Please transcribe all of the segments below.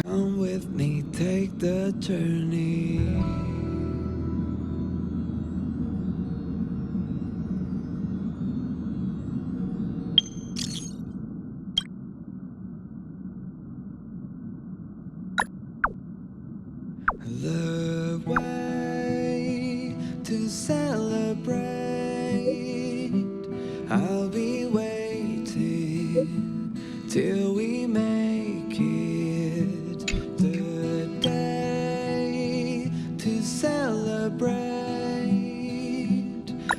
Come with me, take the journey. The way to celebrate, I'll be waiting till we make it. The day to celebrate,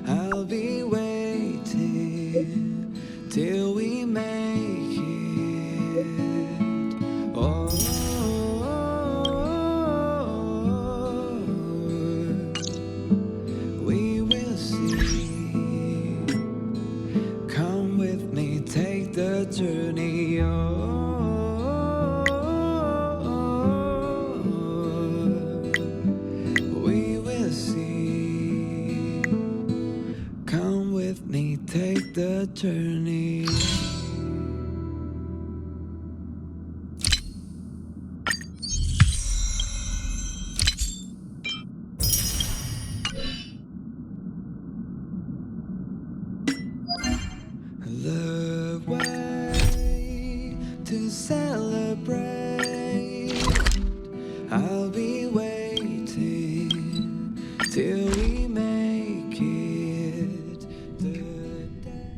I'll be waiting till we make it. Oh, we will see. Come with me, take the journey. Oh, we will see. Come with me, take the journey. The way to celebrate, I'll be waiting till we make it. The day.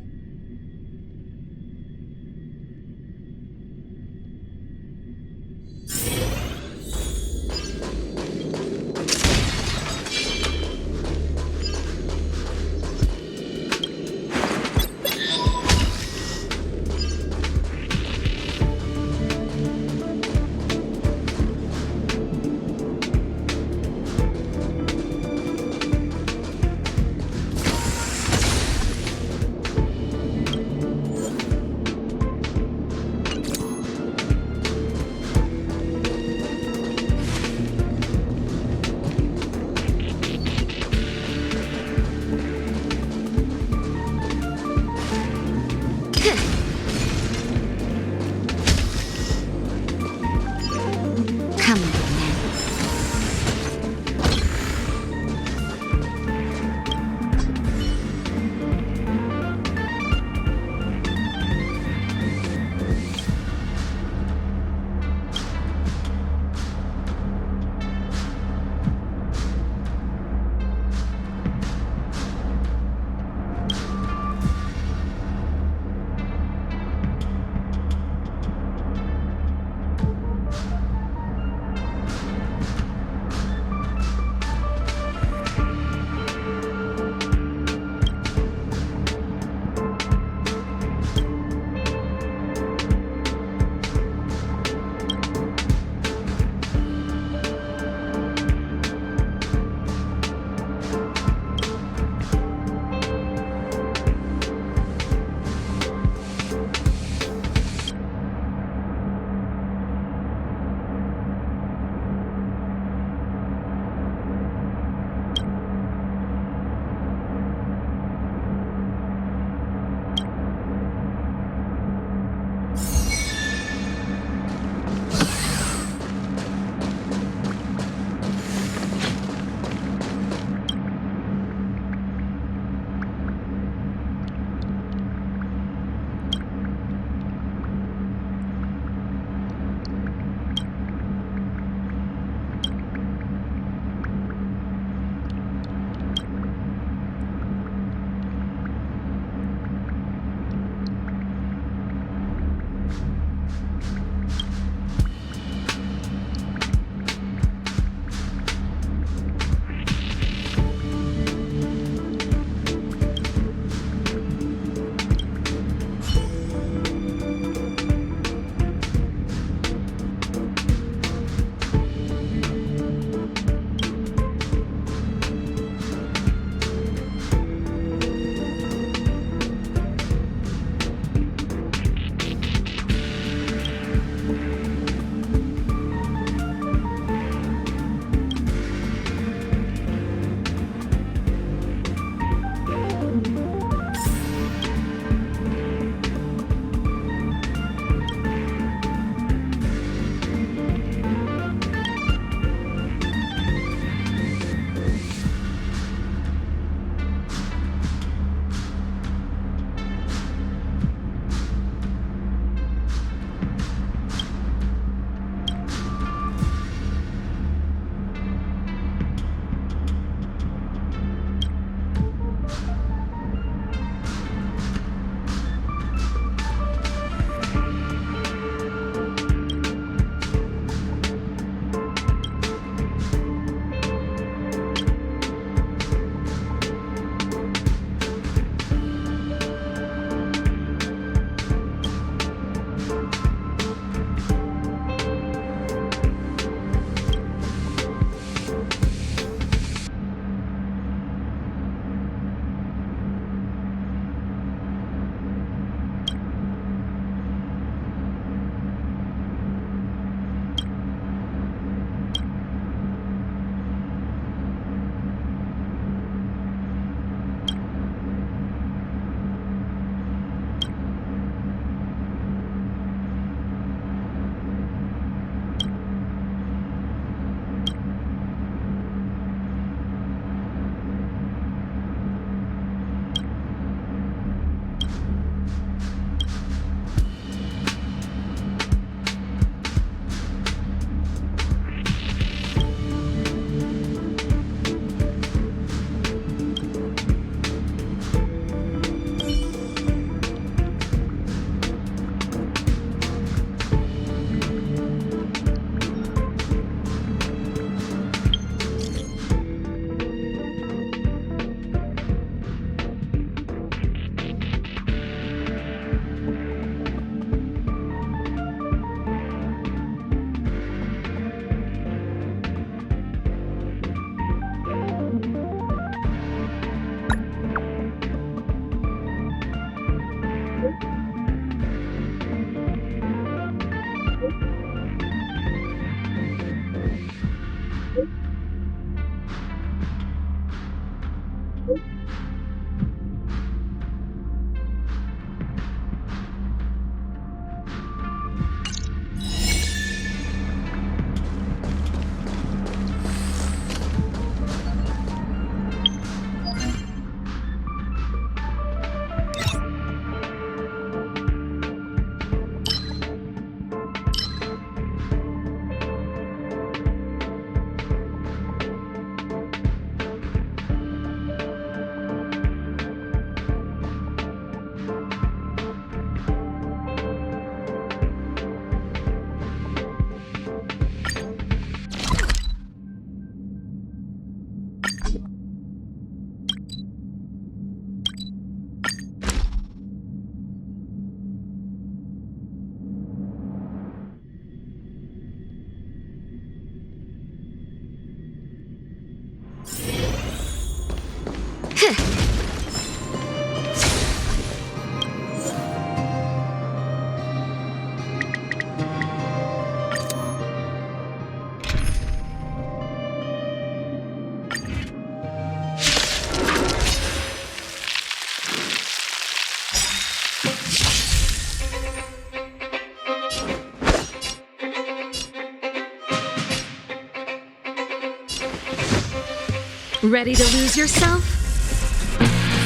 Ready to lose yourself?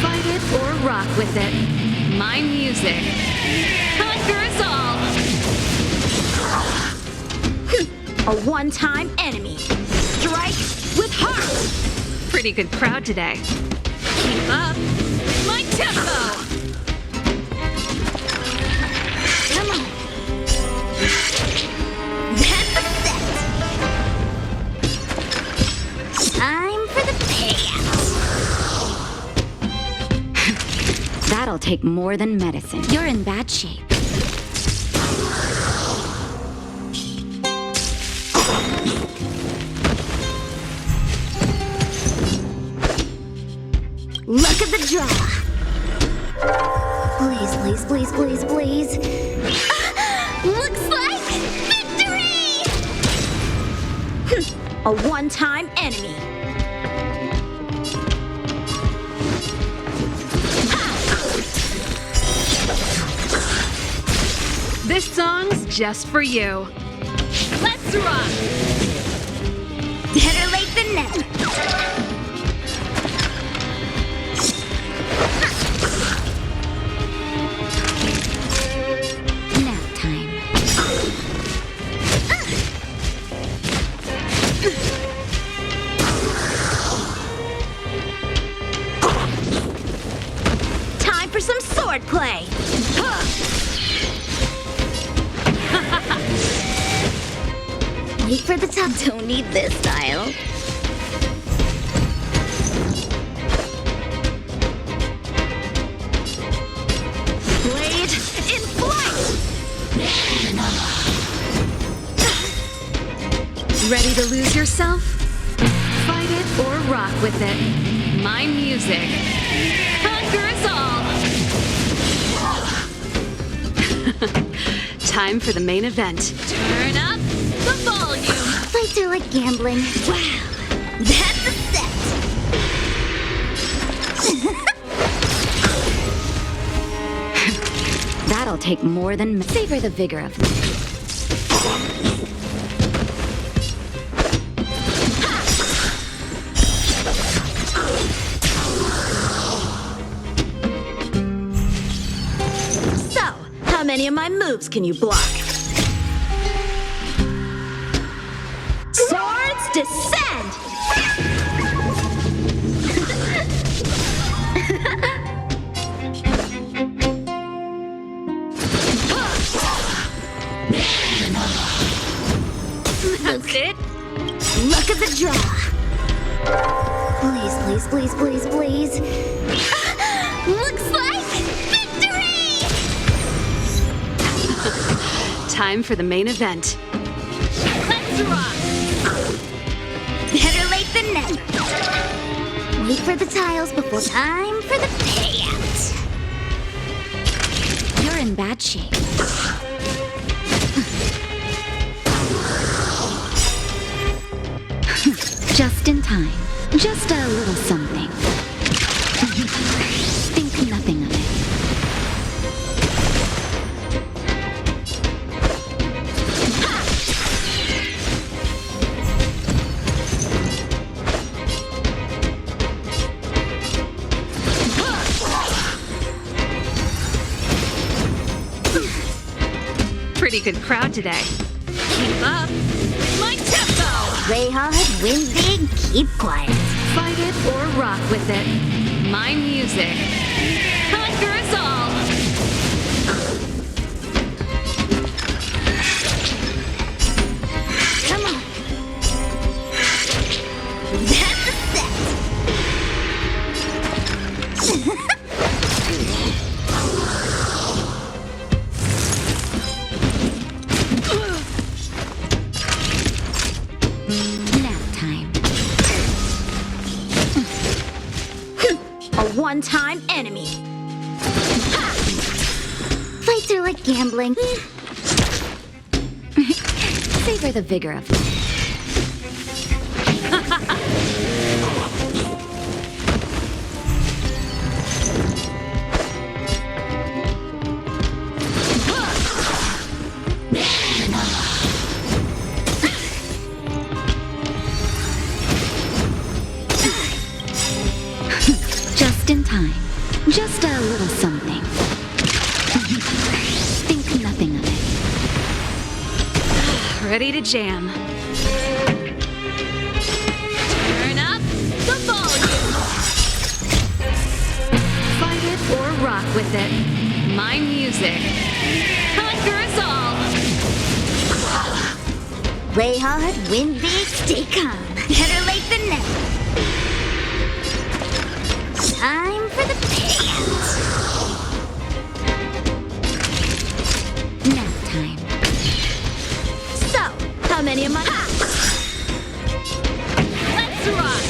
Fight it or rock with it. My music conquers all. A one-time enemy. Strike with heart. Pretty good crowd today. Keep up my tempo. Come on. That's a set. Time for the payout. That'll take more than medicine. You're in bad shape. Look at the draw. Please, please, please, please, please. Looks like victory! A one-time enemy. This song's just for you. Let's rock! Better late than never. Nap time. Time for some sword play. Wait for the top. Don't need this style. Blade in flight! Ready to lose yourself? Fight it or rock with it. My music conquers all. Time for the main event. Turn up the volume. Fights are like gambling. Wow, that's a set. That'll take more than savor the vigor of it. So, how many of my moves can you block? Swords descend! That's it? Look at the draw. Please, please, please, please, please. Looks like victory! Time for the main event. Let's rock! Better late than never. Wait for the tiles before time for the payout. You're in bad shape. Just in time. Just a little something. Think nothing of it. Pretty good crowd today. Keep up my tempo. Play hard, win big, keep quiet. Fight it or rock with it. My music conquers all. Come on. That's a set. Nap time. A one-time enemy. Ha! Fights are like gambling. Savor the vigor of it. jam. Turn up the volume. Fight it or rock with it. My music. Conquers all. Play hard, win big, stay calm. Better late than never. Time for the payout. Nap time. So, how many am I? Let's rock.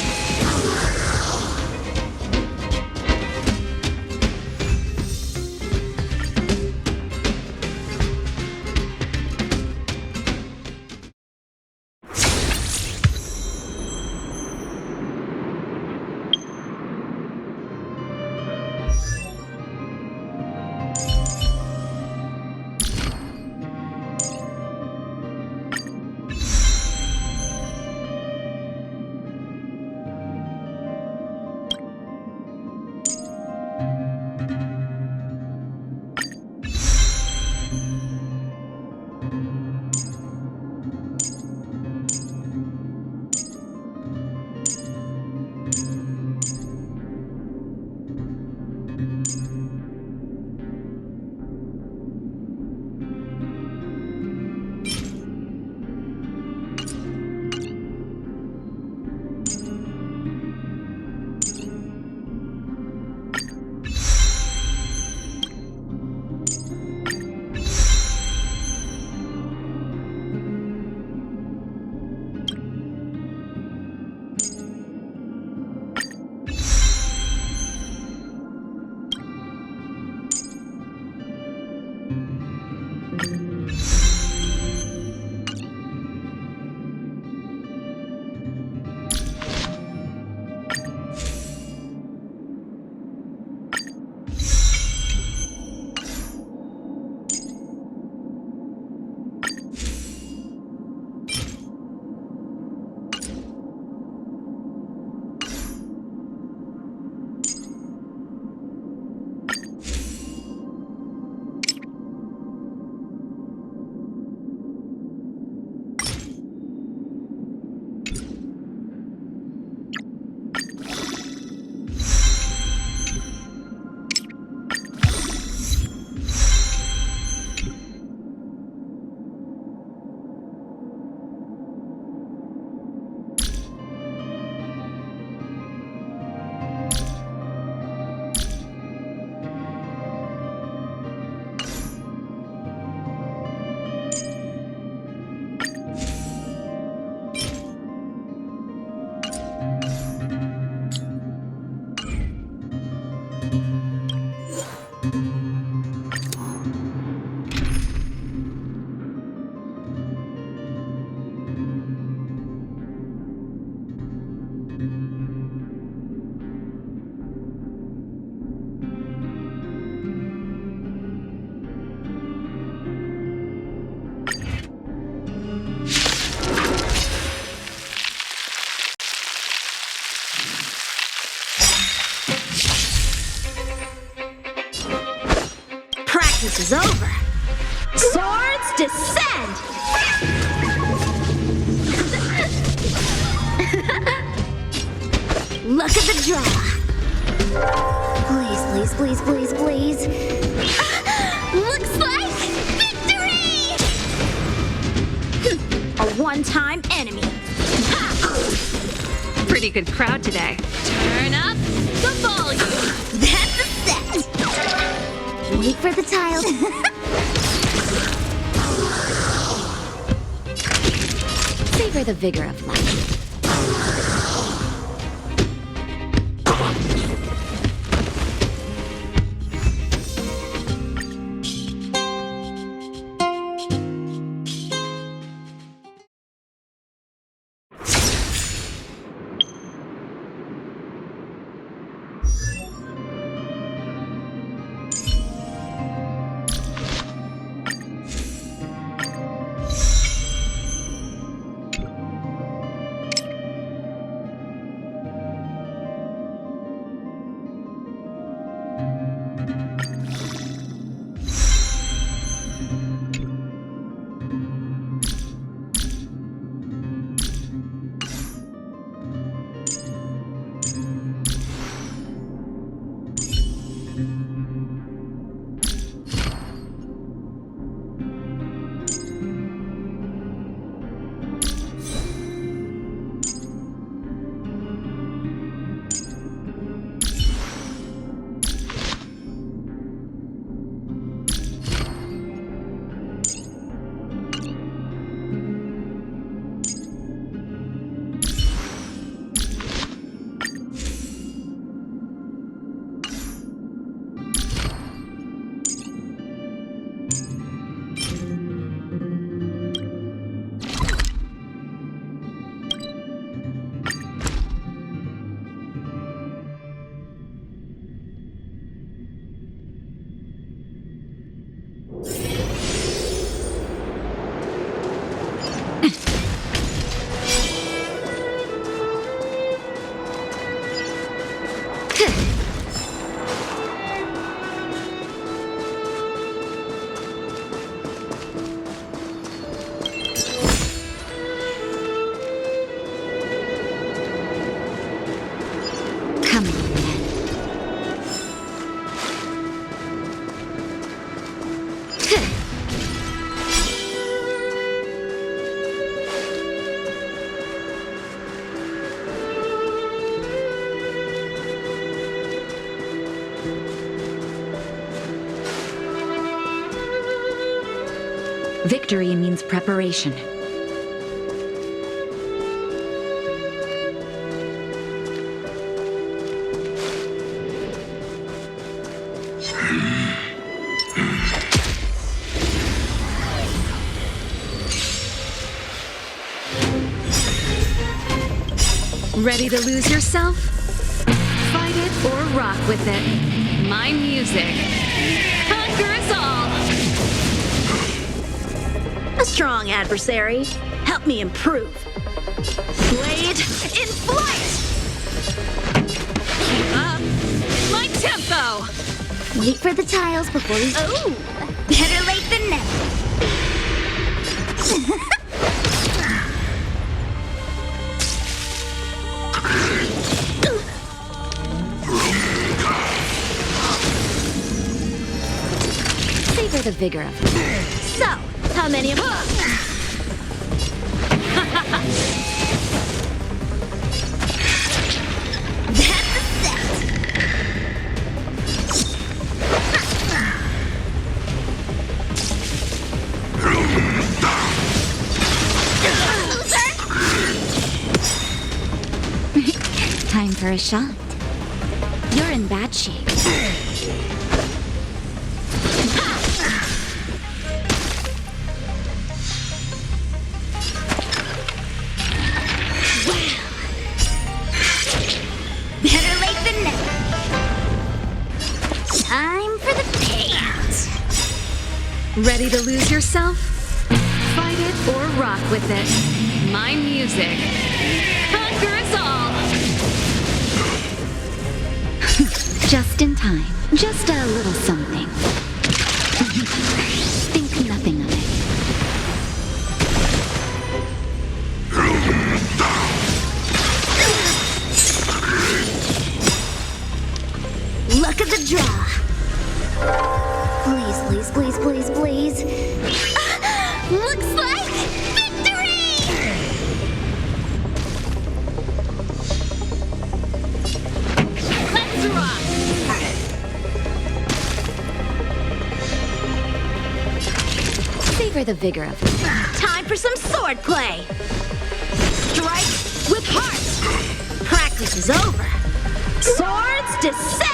This is over. Swords descend! Look at the draw. Please, please, please, please, please. Looks like victory! A one-time enemy. Pretty good crowd today. Turn up the volume. That's a set. Wait for the tiles. Savor the vigor of life. Victory means preparation. Ready to lose yourself? Fight it or rock with it. My music conquers all. A strong adversary. Help me improve. Blade in flight! Keep up my tempo. Wait for the tiles before we... Oh! Better late than never. Savor the vigor of it. So, how many of... That's a set! Time for a shot. You're in bad shape. Better late than never. Time for the payout. Ready to lose yourself? Fight it or rock with it. My music conquers all. Just in time. Just a little something. Think nothing of it. Luck of the draw. Please, please, please, please, please. Looks like victory! Let's rock! Savor the vigor of it. Time for some sword play. Strike with heart. Practice is over. Swords descend!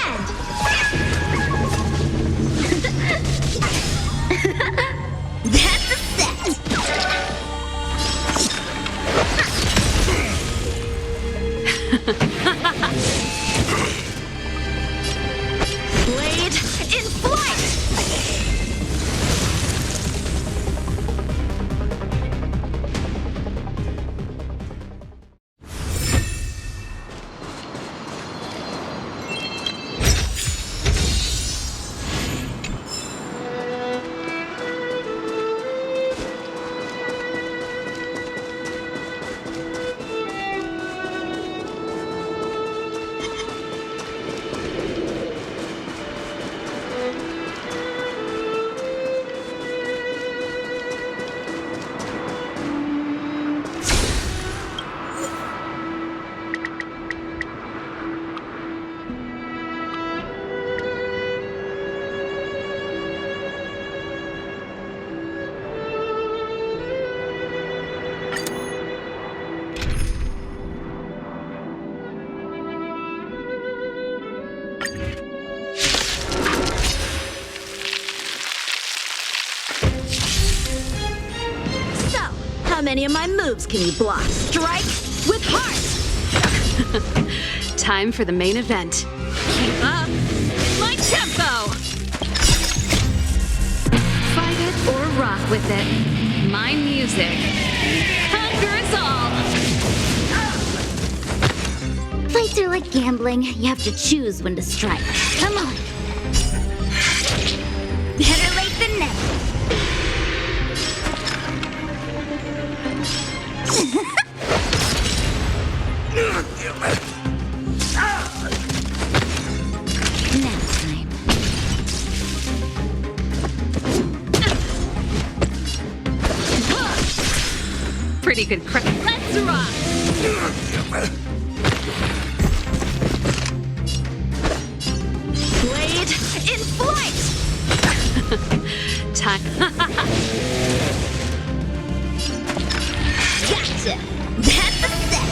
That's a set! Blade in flight! How many of my moves can you block? Strike with heart! Time for the main event. Keep up my tempo! Fight it or rock with it. My music conquers all! Fights are like gambling. You have to choose when to strike. Come on. Better late than never. Now time. Pretty good crack. Let's rock! Blade in flight! Time. Gotcha! That's a set!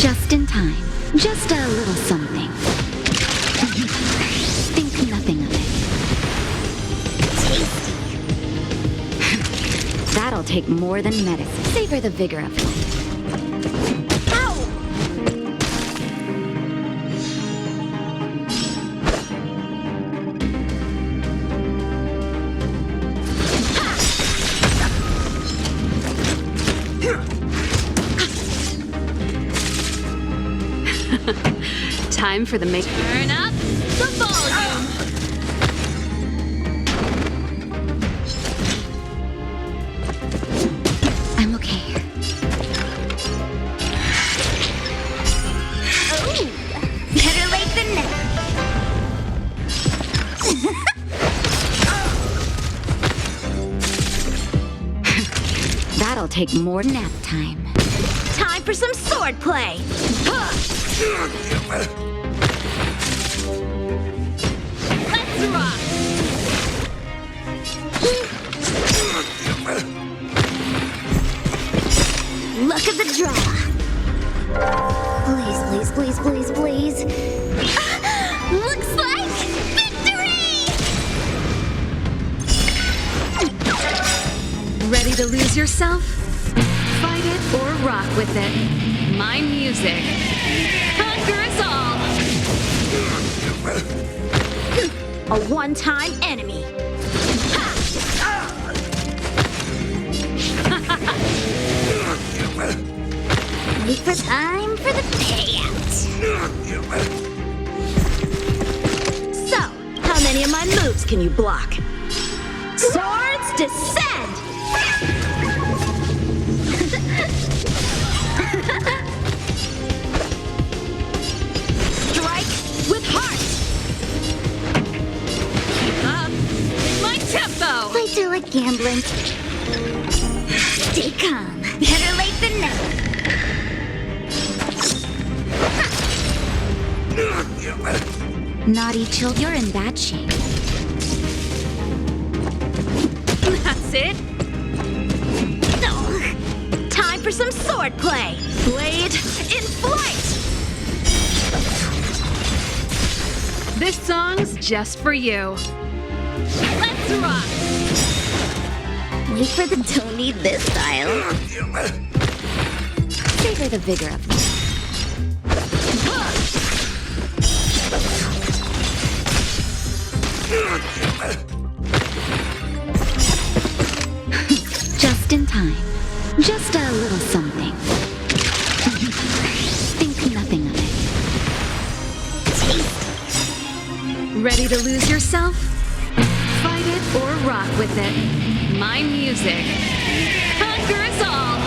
Just in time. Just a little something. Think nothing of it. That'll take more than medicine. Savor the vigor of life. Time for the make. Turn up the volume! I'm okay. Oh! Better late than never. That'll take more nap time. Time for some sword play! Let's rock! Look at the draw! Please, please, please, please, please! Looks like victory! Ready to lose yourself? Fight it or rock with it. My music. Conquer us all! A one-time enemy. Wait for time for the payout. So, how many of my moves can you block? Swords descend! Strike with heart! Keep up my tempo! Play through like gambling. Stay calm. Better late than never. Naughty child, you're in bad shape. That's it? Oh, time for some sword play. Blade in flight! This song's just for you. Let's rock! Wait for the don't need this style. Savor the vigor of life. Just in time. Just a little something. Think nothing of it. Ready to lose yourself? Fight it or rock with it. My music. Conquer us all!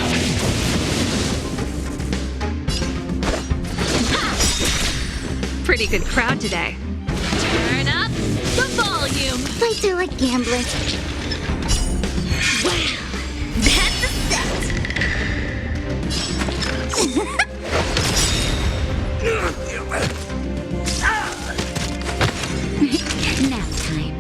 Pretty good crowd today. Turn up the volume. Play through like gambling. Wow, that's a set. Nap time.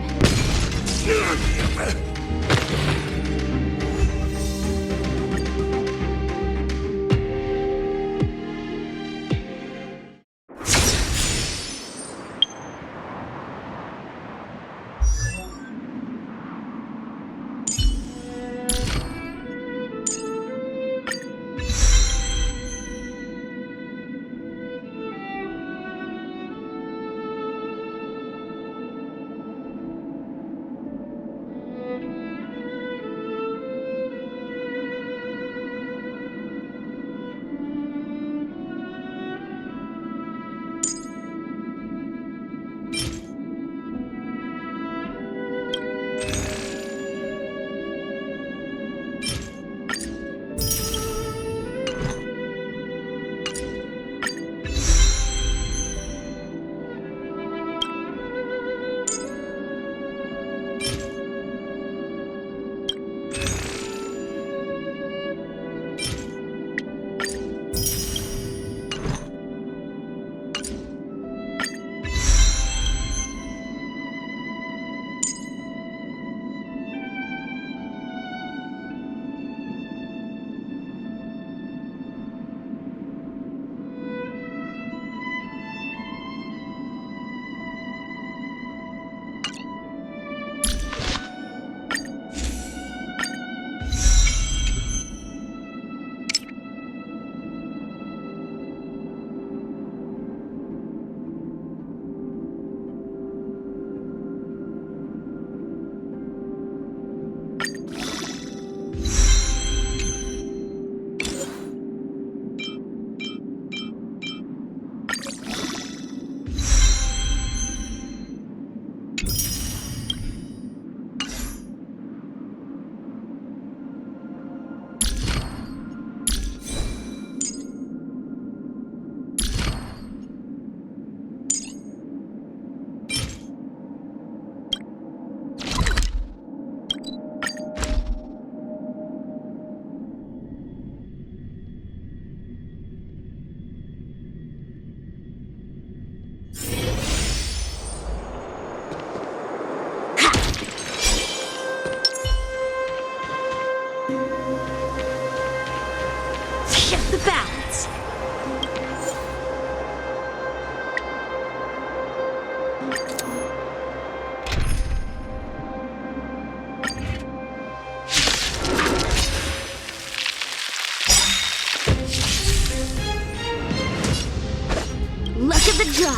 to the jaw.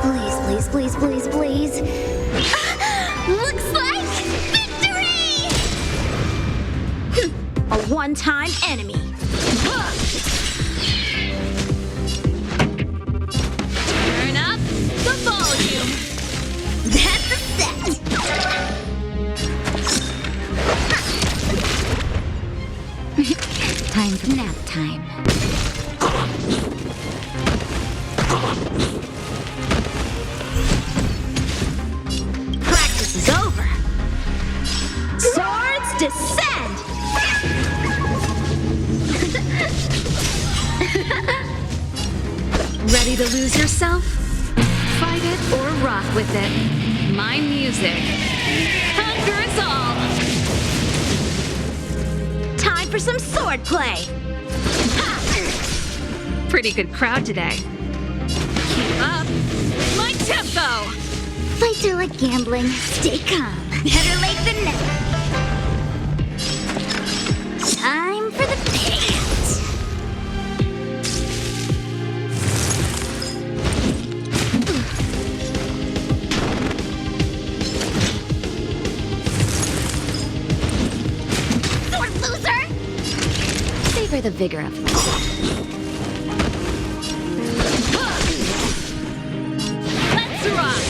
Please, please, please, please, please. Looks like victory! A one-time enemy. Turn up the volume. That's a set. Time for nap time. Practice is over. Swords descend. Ready to lose yourself? Fight it or rock with it. My music conquers all. Time for some sword play. Pretty good crowd today. Keep up with my tempo. Fights are like gambling. Stay calm. Better late than never. Time for the payout. Sword loser! Savor the vigor of it. Let's rock.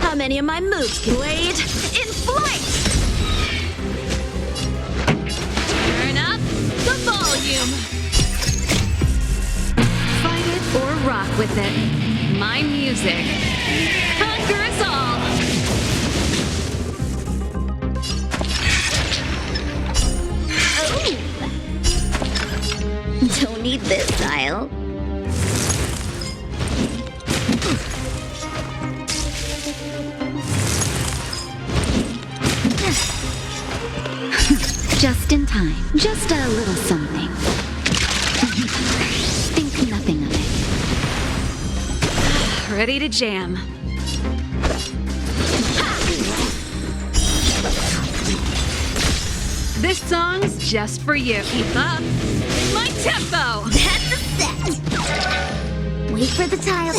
How many of my moves can blade in flight? Turn up the volume. Fight it or rock with it. My music conquers all. Oh! Don't need this style. Just in time. Just a little something. Think nothing of it. Ready to jam. This song's just for you. Keep up my tempo. That's a set. Wait for the tile.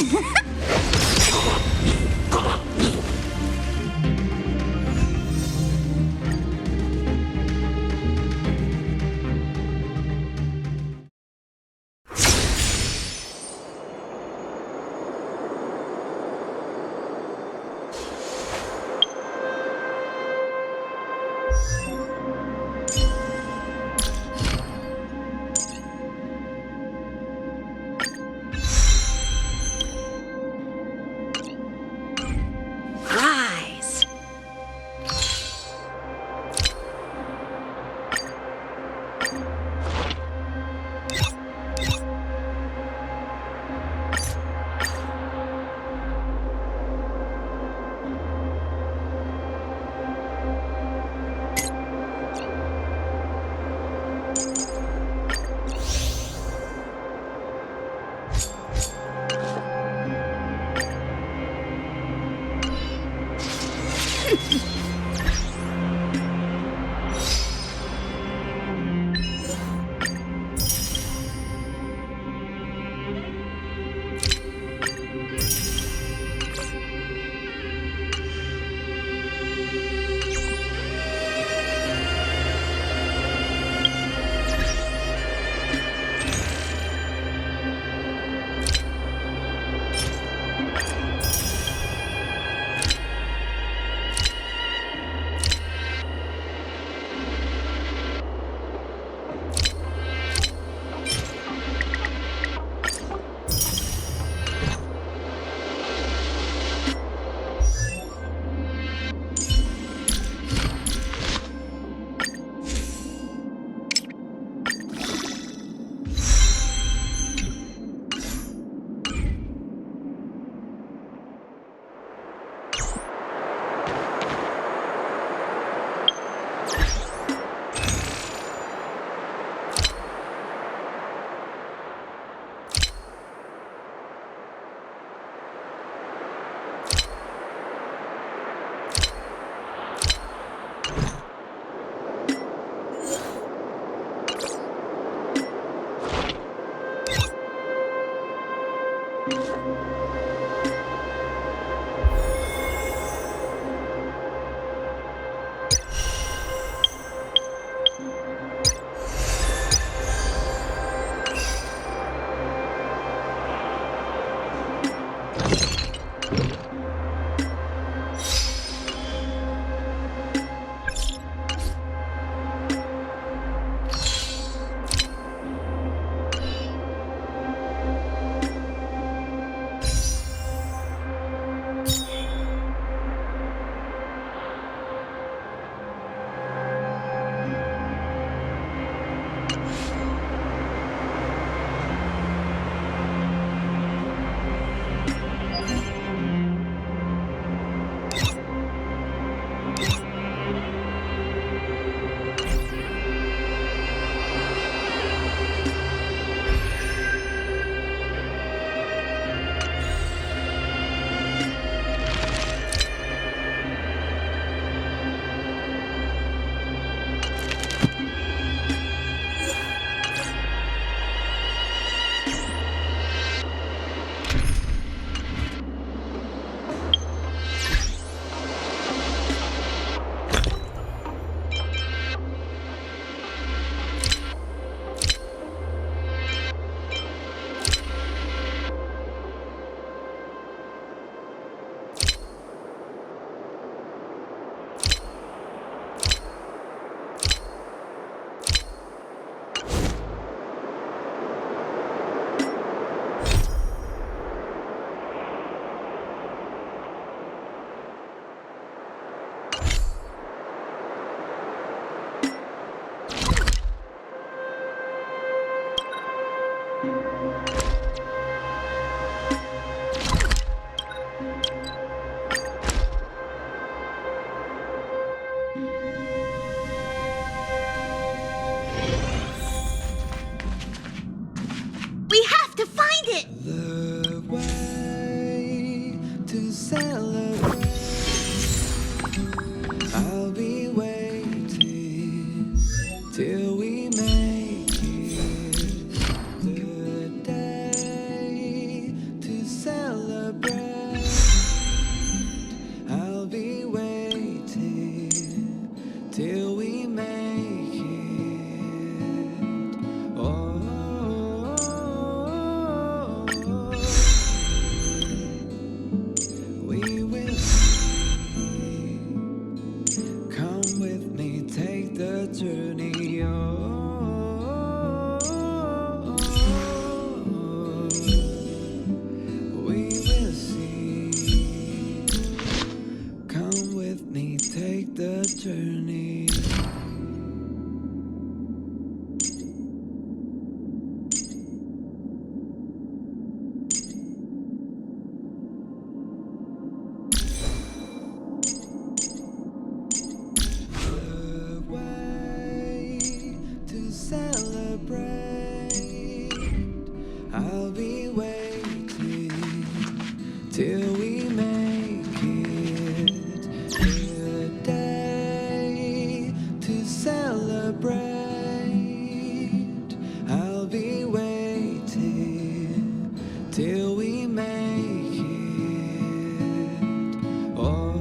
We have to find it! The way to celebrate. I'll be waiting till we make it. The day to celebrate. I'll be waiting till we make it. Oh. We will see. Come with me, take the journey. Oh, we will see. Come with me, take the journey. The way to celebrate. I'll be waiting till we make it. The day to celebrate. I'll be waiting till we make it. Oh.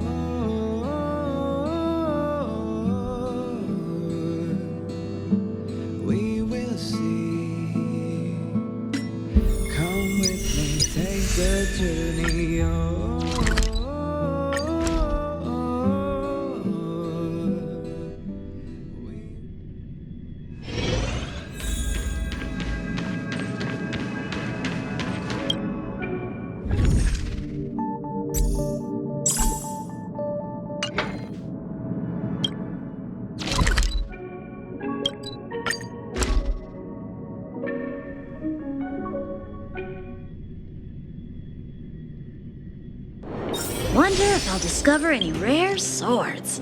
We will see. Come with me, take the journey. Oh, Wonder if I'll discover any rare swords.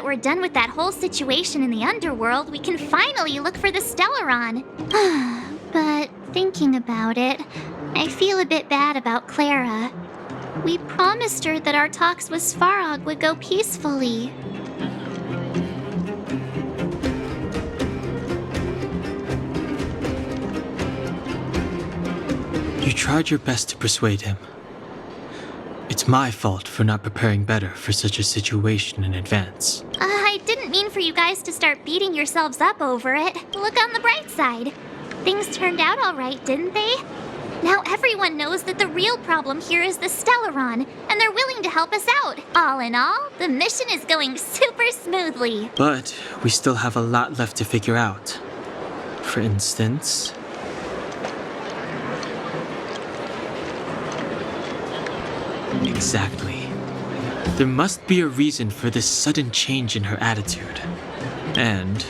we're done with that whole situation in the underworld, we can finally look for the Stellaron. But thinking about it, I feel a bit bad about Clara. We promised her that our talks with Svarog would go peacefully. You tried your best to persuade him. It's my fault for not preparing better for such a situation in advance. I didn't mean for you guys to start beating yourselves up over it. Look on the bright side. Things turned out all right, didn't they? Now everyone knows that the real problem here is the Stellaron, and they're willing to help us out. All in all, the mission is going super smoothly. But we still have a lot left to figure out. For instance... Exactly. There must be a reason for this sudden change in her attitude. And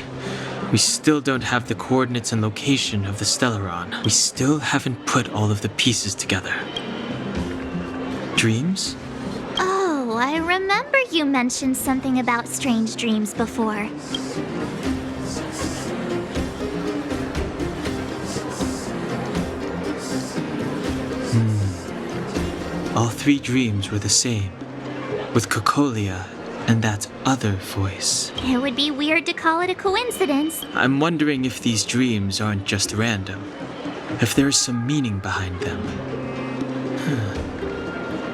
we still don't have the coordinates and location of the Stellaron. We still haven't put all of the pieces together. Dreams? Oh, I remember you mentioned something about strange dreams before. All three dreams were the same, with Cocolia and that other voice. It would be weird to call it a coincidence. I'm wondering if these dreams aren't just random, if there's some meaning behind them.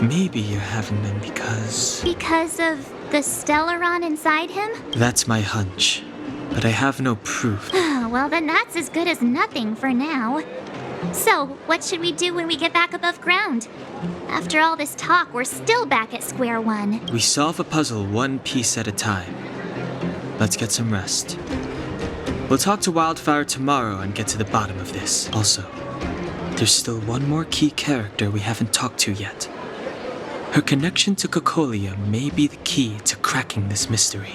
Maybe you're having them because... Because of the Stellaron inside him? That's my hunch, but I have no proof. Well, then that's as good as nothing for now. So, what should we do when we get back above ground? After all this talk, we're still back at square one. We solve a puzzle one piece at a time. Let's get some rest. We'll talk to Wildfire tomorrow and get to the bottom of this. Also, there's still one more key character we haven't talked to yet. Her connection to Cocolia may be the key to cracking this mystery.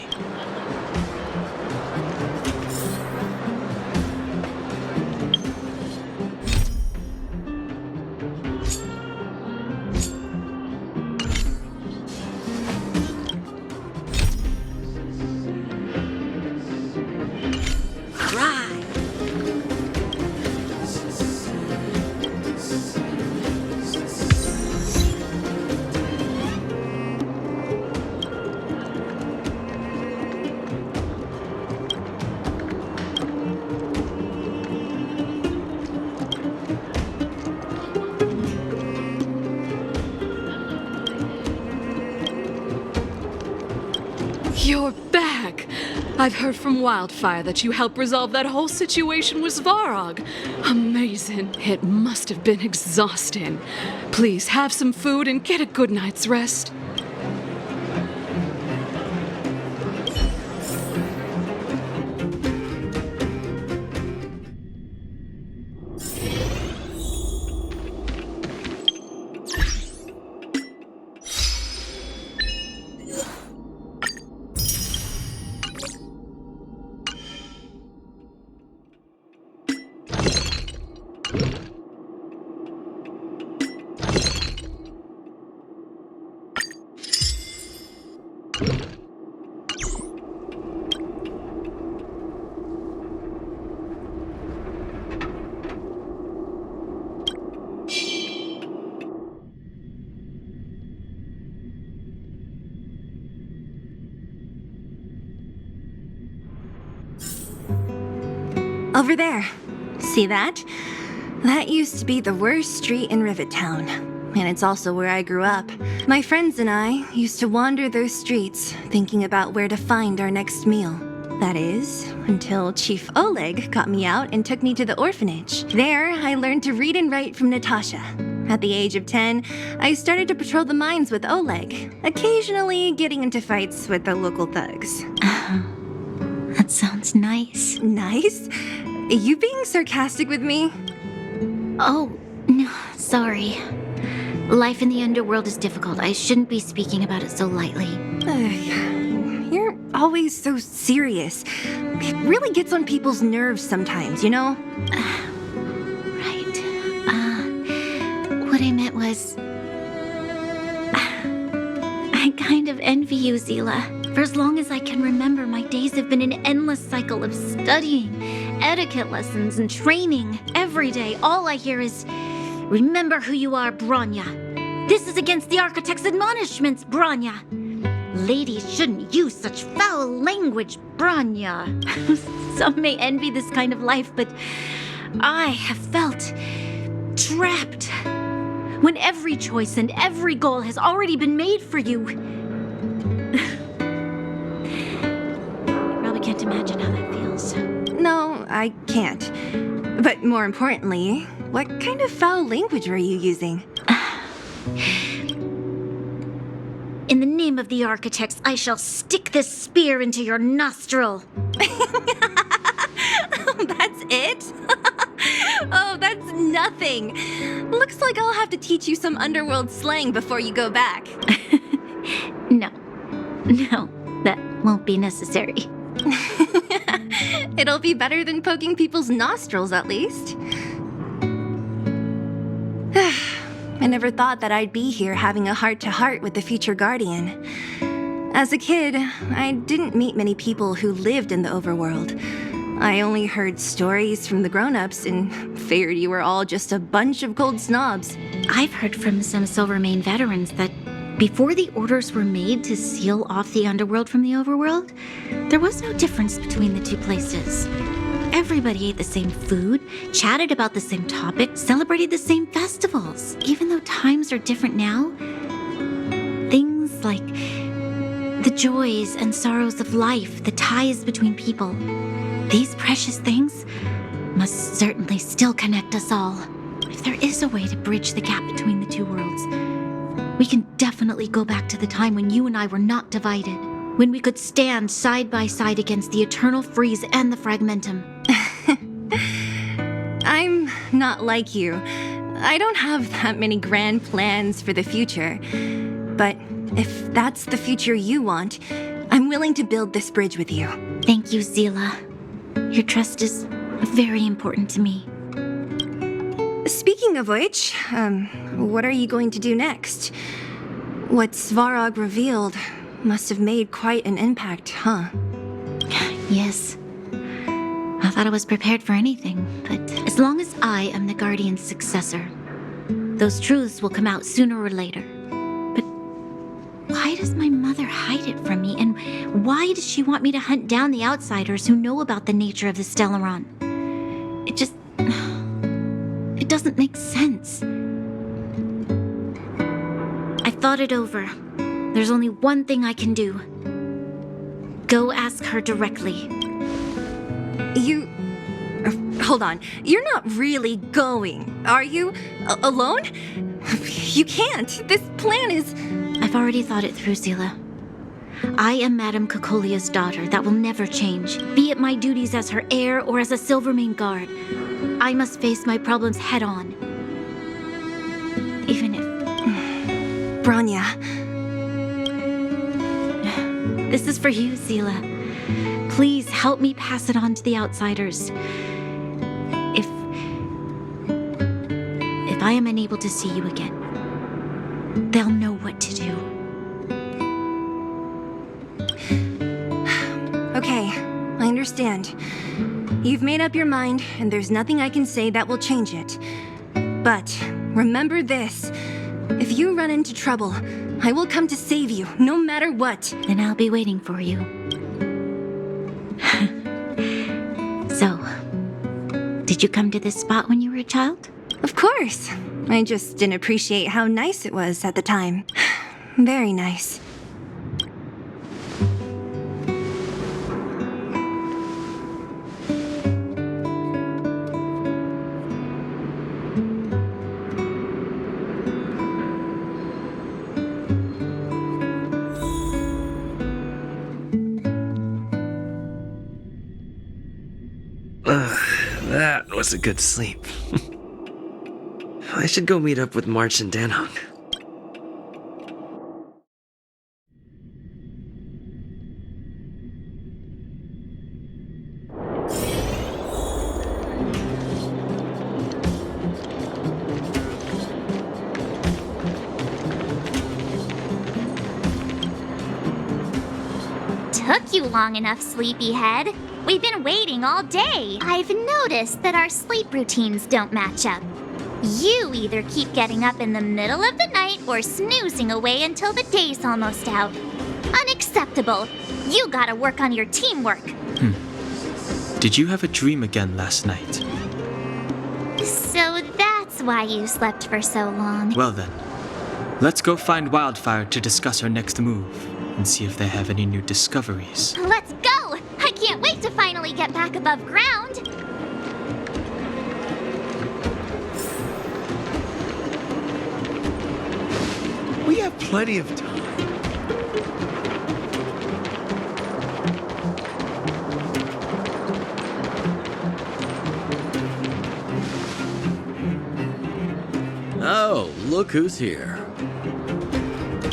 You're back! I've heard from Wildfire that you helped resolve that whole situation with Svarog. Amazing. It must have been exhausting. Please have some food and get a good night's rest. Over there. See that? That used to be the worst street in Rivettown. And it's also where I grew up. My friends and I used to wander those streets, thinking about where to find our next meal. That is, until Chief Oleg got me out and took me to the orphanage. There, I learned to read and write from Natasha. At the age of 10, I started to patrol the mines with Oleg, occasionally getting into fights with the local thugs. That sounds nice. Nice? Are you being sarcastic with me? Oh, no, sorry. Life in the underworld is difficult. I shouldn't be speaking about it so lightly. You're always so serious. It really gets on people's nerves sometimes, you know? Right. What I meant was... I kind of envy you, Zila, For as long as I can remember, my days have been an endless cycle of studying, etiquette lessons, and training. Every day, all I hear is, "Remember who you are, Bronya. This is against the Architect's admonishments, Bronya. Ladies shouldn't use such foul language, Bronya." Some may envy this kind of life, but I have felt trapped. When every choice and every goal has already been made for you. You probably can't imagine how that feels. No, I can't. But more importantly, what kind of foul language were you using? In the name of the Architects, I shall stick this spear into your nostril. That's it? Oh, that's nothing. Looks like I'll have to teach you some underworld slang before you go back. No, that won't be necessary. It'll be better than poking people's nostrils, at least. I never thought that I'd be here having a heart-to-heart with the future Guardian. As a kid, I didn't meet many people who lived in the overworld. I only heard stories from the grown-ups and figured you were all just a bunch of cold snobs. I've heard from some Silvermane veterans that before the orders were made to seal off the underworld from the overworld, there was no difference between the two places. Everybody ate the same food, chatted about the same topics, celebrated the same festivals. Even though times are different now, things like the joys and sorrows of life, the ties between people, these precious things must certainly still connect us all. If there is a way to bridge the gap between the two worlds, we can definitely go back to the time when you and I were not divided, when we could stand side by side against the eternal freeze and the fragmentum. I'm not like you. I don't have that many grand plans for the future. But if that's the future you want, I'm willing to build this bridge with you. Thank you, Zila. Your trust is very important to me. Speaking of which, what are you going to do next? What Svarog revealed must have made quite an impact, huh? Yes. I thought I was prepared for anything, but as long as I am the Guardian's successor, those truths will come out sooner or later. But why does my mother hide it from me, and why does she want me to hunt down the outsiders who know about the nature of the Stellaron? It doesn't make sense. I thought it over. There's only one thing I can do. Go ask her directly. Hold on. You're not really going, are you? Alone? You can't. This plan is... I've already thought it through, Zila. I am Madame Cocolia's daughter. That will never change. Be it my duties as her heir or as a Silvermane guard. I must face my problems head on. Even if... Bronya. This is for you, Zila. Please help me pass it on to the outsiders. If I am unable to see you again, they'll know what to do. Okay, I understand. You've made up your mind, and there's nothing I can say that will change it. But remember this. If you run into trouble, I will come to save you, no matter what. Then I'll be waiting for you. So, did you come to this spot when you were a child? Of course. I just didn't appreciate how nice it was at the time. Very nice. That was a good sleep. I should go meet up with March and Danhong. took you long enough, sleepyhead. We've been waiting all day. I've noticed that our sleep routines don't match up. You either keep getting up in the middle of the night or snoozing away until the day's almost out. Unacceptable. You gotta work on your teamwork. Did you have a dream again last night? So that's why you slept for so long. Well then, let's go find Wildfire to discuss our next move and see if they have any new discoveries. Let's go! I can't wait to finally get back above ground. We have plenty of time. Oh, look who's here.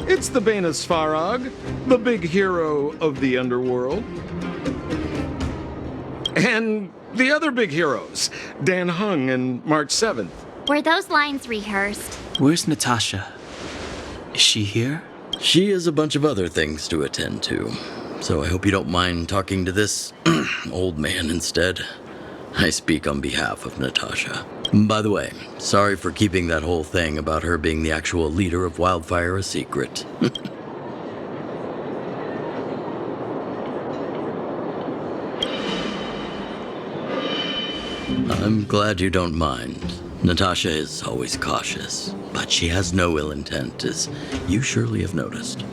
It's the Bane of Svarog, the big hero of the underworld. And the other big heroes, Dan Hung and March 7th. Were those lines rehearsed? Where's Natasha? Is she here? She has a bunch of other things to attend to, so I hope you don't mind talking to this old man instead. I speak on behalf of Natasha. By the way, sorry for keeping that whole thing about her being the actual leader of Wildfire a secret. I'm glad you don't mind. Natasha is always cautious, but she has no ill intent, as you surely have noticed.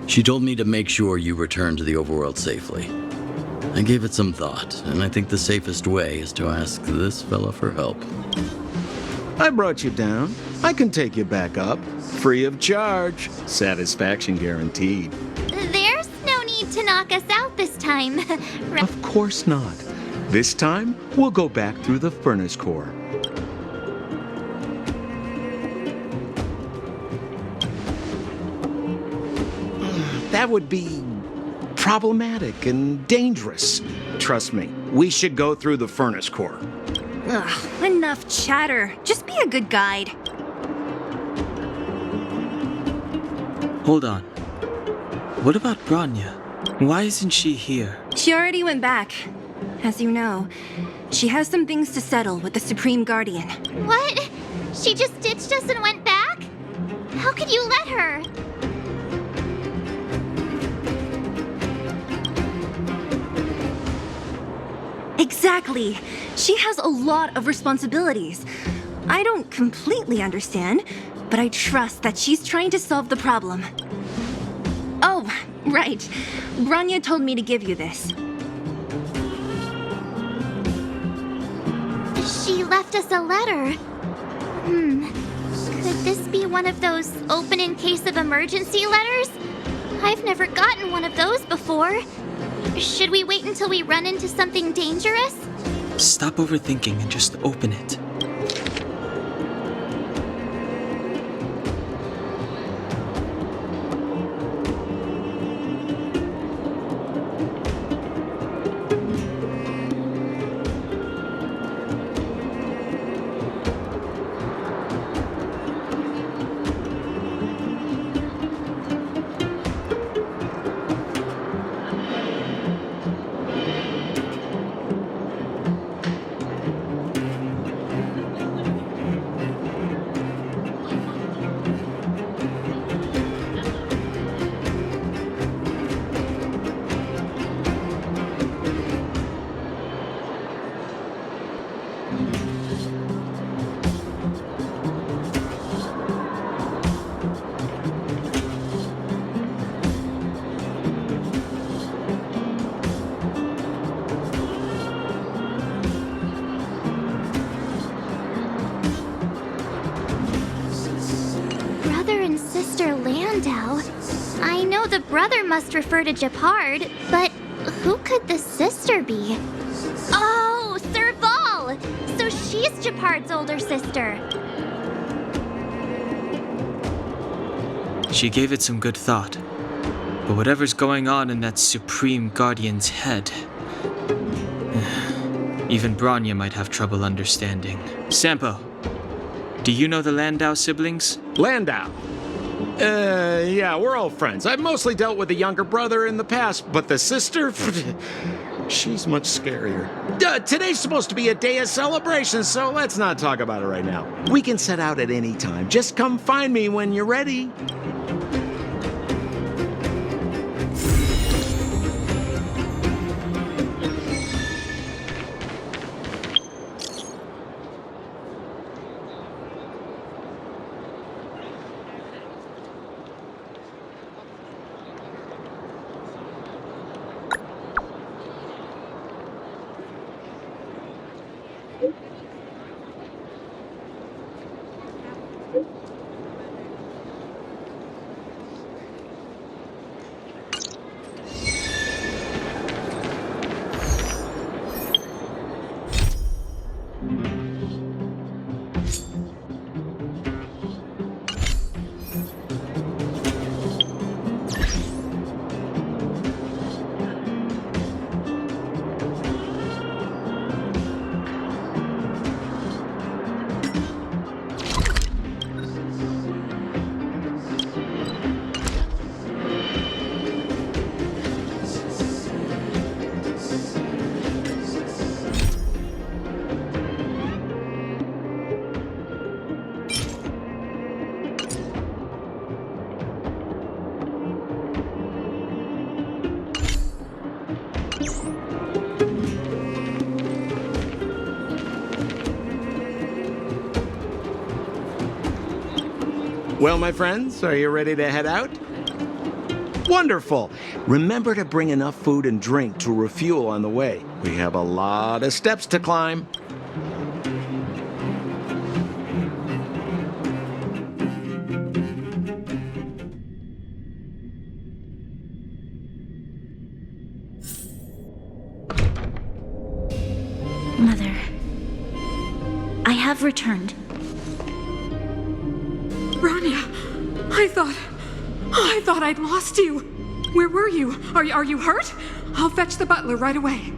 She told me to make sure you return to the overworld safely. I gave it some thought, and I think the safest way is to ask this fella for help. I brought you down. I can take you back up. Free of charge. Satisfaction guaranteed. There's no need to knock us out this time. Of course not. This time, we'll go back through the furnace core. That would be problematic and dangerous. Trust me, we should go through the furnace core. Ugh, enough chatter. Just be a good guide. Hold on. What about Branya? Why isn't she here? She already went back. As you know, she has some things to settle with the Supreme Guardian. What? She just ditched us and went back? How could you let her? Exactly. She has a lot of responsibilities. I don't completely understand, but I trust that she's trying to solve the problem. Oh, right. Branya told me to give you this. She left us a letter. Could this be one of those open in case of emergency letters? I've never gotten one of those before. Should we wait until we run into something dangerous? Stop overthinking and just open it. I know the brother must refer to Japard, but who could the sister be? Oh, Serval! So she's Japard's older sister. She gave it some good thought. But whatever's going on in that Supreme Guardian's head, even Branya might have trouble understanding. Sampo, do you know the Landau siblings? Landau. Yeah, we're all friends. I've mostly dealt with the younger brother in the past, but the sister, she's much scarier. Today's supposed to be a day of celebration, so let's not talk about it right now. We can set out at any time. Just come find me when you're ready. Well, my friends, are you ready to head out? Wonderful! Remember to bring enough food and drink to refuel on the way. We have a lot of steps to climb. Mother, I have returned. Rania, I thought I'd lost you. Where were you? Are you hurt? I'll fetch the butler right away.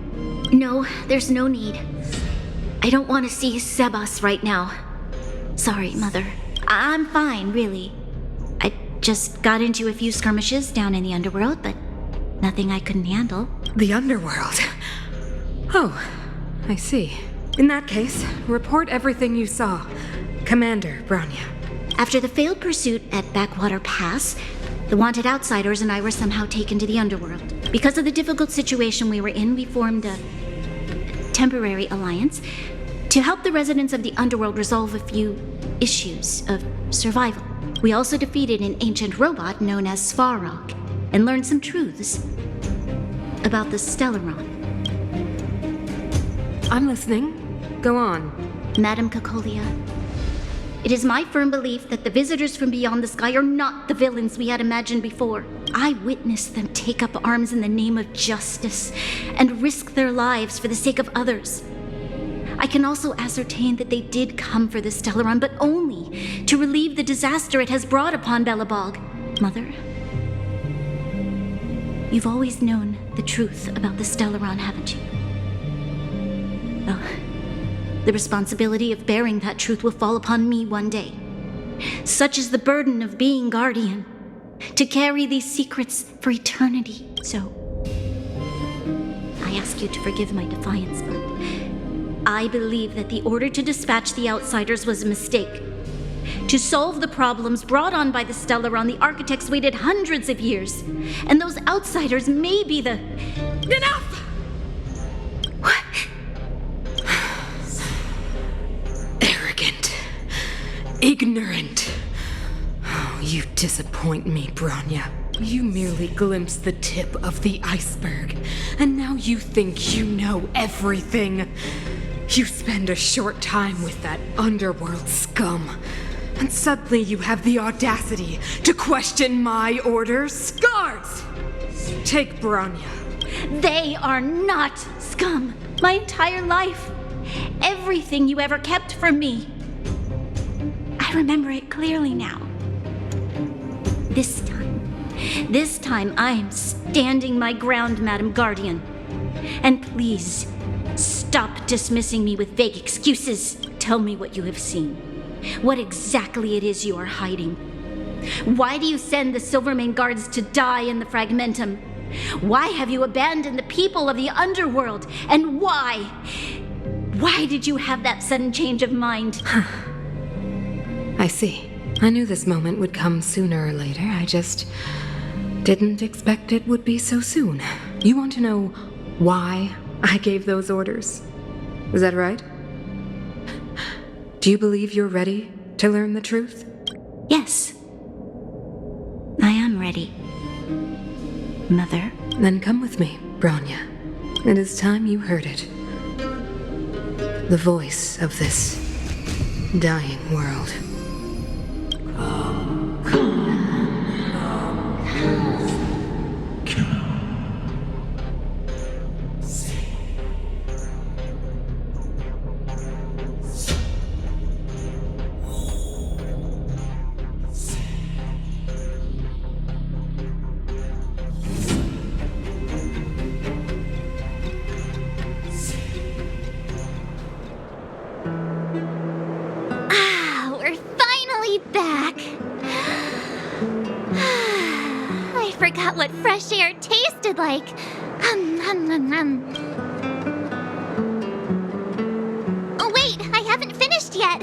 No, there's no need. I don't want to see Sebas right now. Sorry, Mother. I'm fine, really. I just got into a few skirmishes down in the underworld, but nothing I couldn't handle. The underworld. Oh, I see. In that case, report everything you saw. Commander Brownia. After the failed pursuit at Backwater Pass, the wanted outsiders and I were somehow taken to the underworld. Because of the difficult situation we were in, we formed a temporary alliance to help the residents of the underworld resolve a few issues of survival. We also defeated an ancient robot known as Svarog and learned some truths about the Stellaron. I'm listening. Go on. Madam Cacolia, it is my firm belief that the visitors from beyond the sky are not the villains we had imagined before. I witnessed them take up arms in the name of justice and risk their lives for the sake of others. I can also ascertain that they did come for the Stellaron, but only to relieve the disaster it has brought upon Belobog. Mother, you've always known the truth about the Stellaron, haven't you? Well, the responsibility of bearing that truth will fall upon me one day. Such is the burden of being guardian, to carry these secrets for eternity. So, I ask you to forgive my defiance, but I believe that the order to dispatch the outsiders was a mistake. To solve the problems brought on by the Stellaron, the architects waited hundreds of years, and those outsiders may be the... Enough! Ignorant. Oh, you disappoint me, Branya. You merely glimpsed the tip of the iceberg, and now you think you know everything. You spend a short time with that underworld scum, and suddenly you have the audacity to question my orders? Guards! Take Branya. They are not scum. My entire life. Everything you ever kept from me. I remember it clearly now. This time I am standing my ground, Madam Guardian. And please, stop dismissing me with vague excuses. Tell me what you have seen. What exactly it is you are hiding. Why do you send the Silvermane guards to die in the Fragmentum? Why have you abandoned the people of the underworld? And why? Why did you have that sudden change of mind? I see. I knew this moment would come sooner or later. I just didn't expect it would be so soon. You want to know why I gave those orders? Is that right? Do you believe you're ready to learn the truth? Yes. I am ready. Mother. Then come with me, Bronya. It is time you heard it. The voice of this dying world. We're finally back. I forgot what fresh air tasted like. Oh, wait, I haven't finished yet.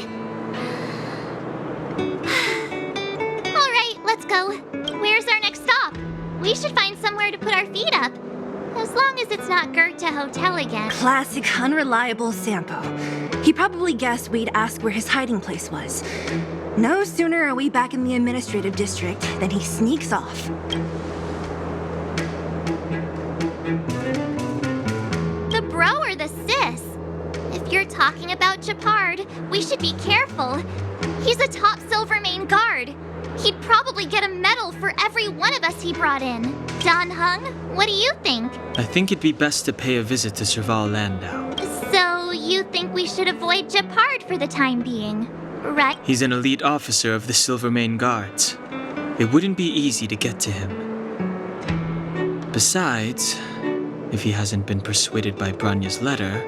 All right, let's go. Where's our next stop? We should find somewhere to put our feet up. As long as it's not Goethe Hotel again. Classic unreliable Sampo. He probably guessed we'd ask where his hiding place was. No sooner are we back in the administrative district than he sneaks off. The bro or the sis? If you're talking about Japard, we should be careful. He's a top Silvermane guard. He'd probably get a medal for every one of us he brought in. Don Hung, what do you think? I think it'd be best to pay a visit to Serval Landau. So, you think we should avoid Japard for the time being, right? He's an elite officer of the Silvermane Guards. It wouldn't be easy to get to him. Besides, if he hasn't been persuaded by Branya's letter,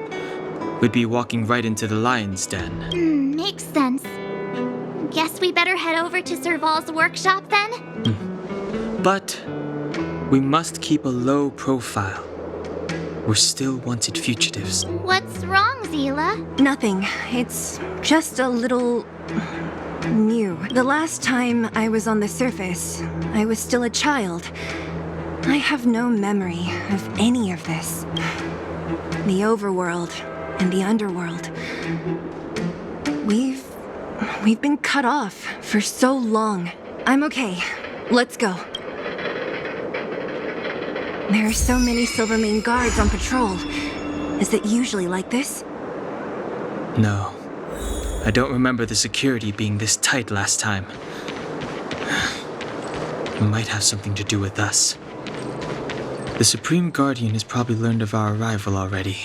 we'd be walking right into the lion's den. Makes sense. Guess we better head over to Serval's workshop then? But we must keep a low profile. We're still wanted fugitives. What's wrong, Zila? Nothing. It's just a little new. The last time I was on the surface, I was still a child. I have no memory of any of this. The overworld and the underworld. We've been cut off for so long. I'm okay. Let's go. There are so many Silvermane guards on patrol. Is it usually like this? No. I don't remember the security being this tight last time. It might have something to do with us. The Supreme Guardian has probably learned of our arrival already.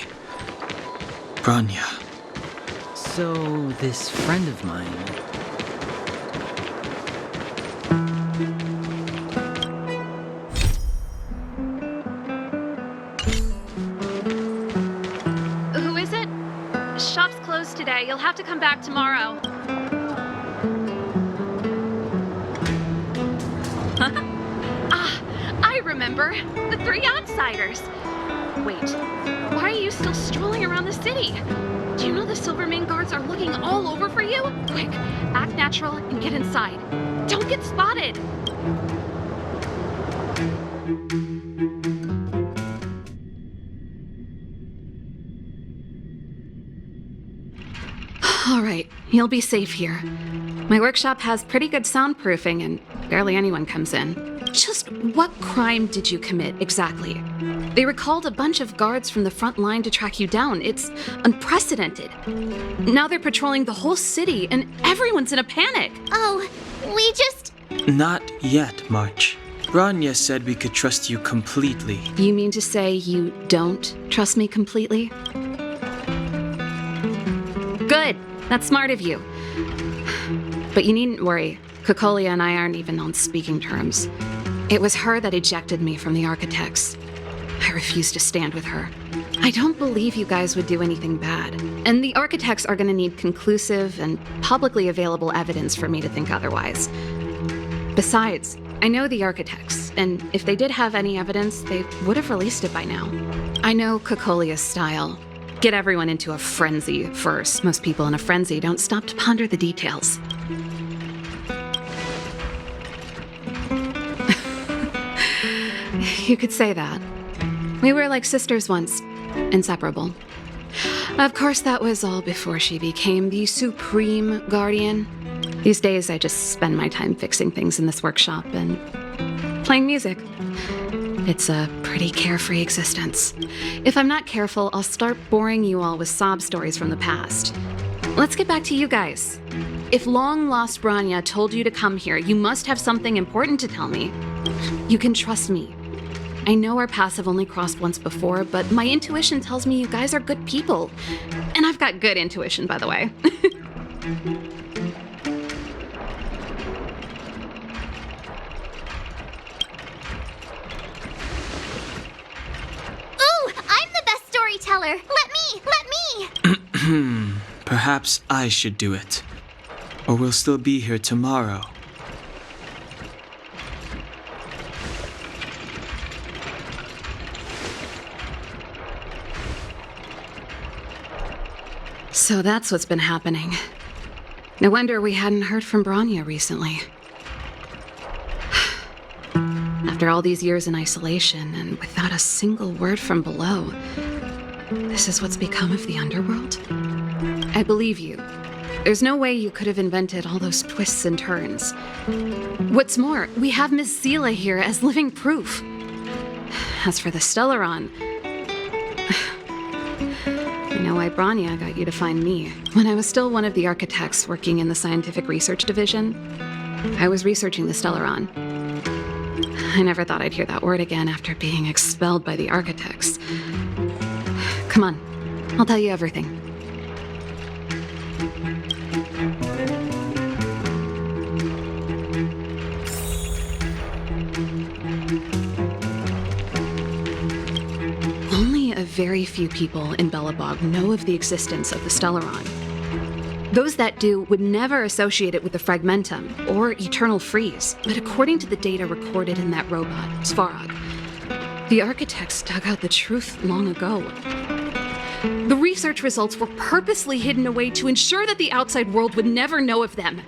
Branya. So, this friend of mine... Who is it? Shop's closed today. You'll have to come back tomorrow. I remember. The 3 outsiders. Wait, why are you still strolling around the city? Do you know the Silvermane guards are looking all over for you? Quick, act natural and get inside. Don't get spotted. All right, you'll be safe here. My workshop has pretty good soundproofing and barely anyone comes in. Just what crime did you commit exactly? They recalled a bunch of guards from the front line to track you down. It's unprecedented. Now they're patrolling the whole city and everyone's in a panic. Oh, we just... Not yet, March. Branya said we could trust you completely. You mean to say you don't trust me completely? Good. That's smart of you. But you needn't worry. Kokolia and I aren't even on speaking terms. It was her that ejected me from the Architects. I refuse to stand with her. I don't believe you guys would do anything bad. And the Architects are going to need conclusive and publicly available evidence for me to think otherwise. Besides, I know the architects, and if they did have any evidence, they would have released it by now. I know Cocolia's style. Get everyone into a frenzy first. Most people in a frenzy don't stop to ponder the details. You could say that. We were like sisters once, inseparable. Of course, that was all before she became the Supreme Guardian. These days, I just spend my time fixing things in this workshop and playing music. It's a pretty carefree existence. If I'm not careful, I'll start boring you all with sob stories from the past. Let's get back to you guys. If long-lost Branya told you to come here, you must have something important to tell me. You can trust me. I know our paths have only crossed once before, but my intuition tells me you guys are good people. And I've got good intuition, by the way. Let me! Perhaps I should do it. Or we'll still be here tomorrow. So that's what's been happening. No wonder we hadn't heard from Branya recently. After all these years in isolation and without a single word from below, this is what's become of the underworld? I believe you. There's no way you could have invented all those twists and turns. What's more, we have Miss Zila here as living proof. As for the Stellaron, you know why Branya got you to find me. When I was still one of the architects working in the scientific research division, I was researching the Stellaron. I never thought I'd hear that word again after being expelled by the architects. Come on, I'll tell you everything. Only a very few people in Belobog know of the existence of the Stellaron. Those that do would never associate it with the Fragmentum or Eternal Freeze. But according to the data recorded in that robot, Svarog, the architects dug out the truth long ago. The research results were purposely hidden away to ensure that the outside world would never know of them.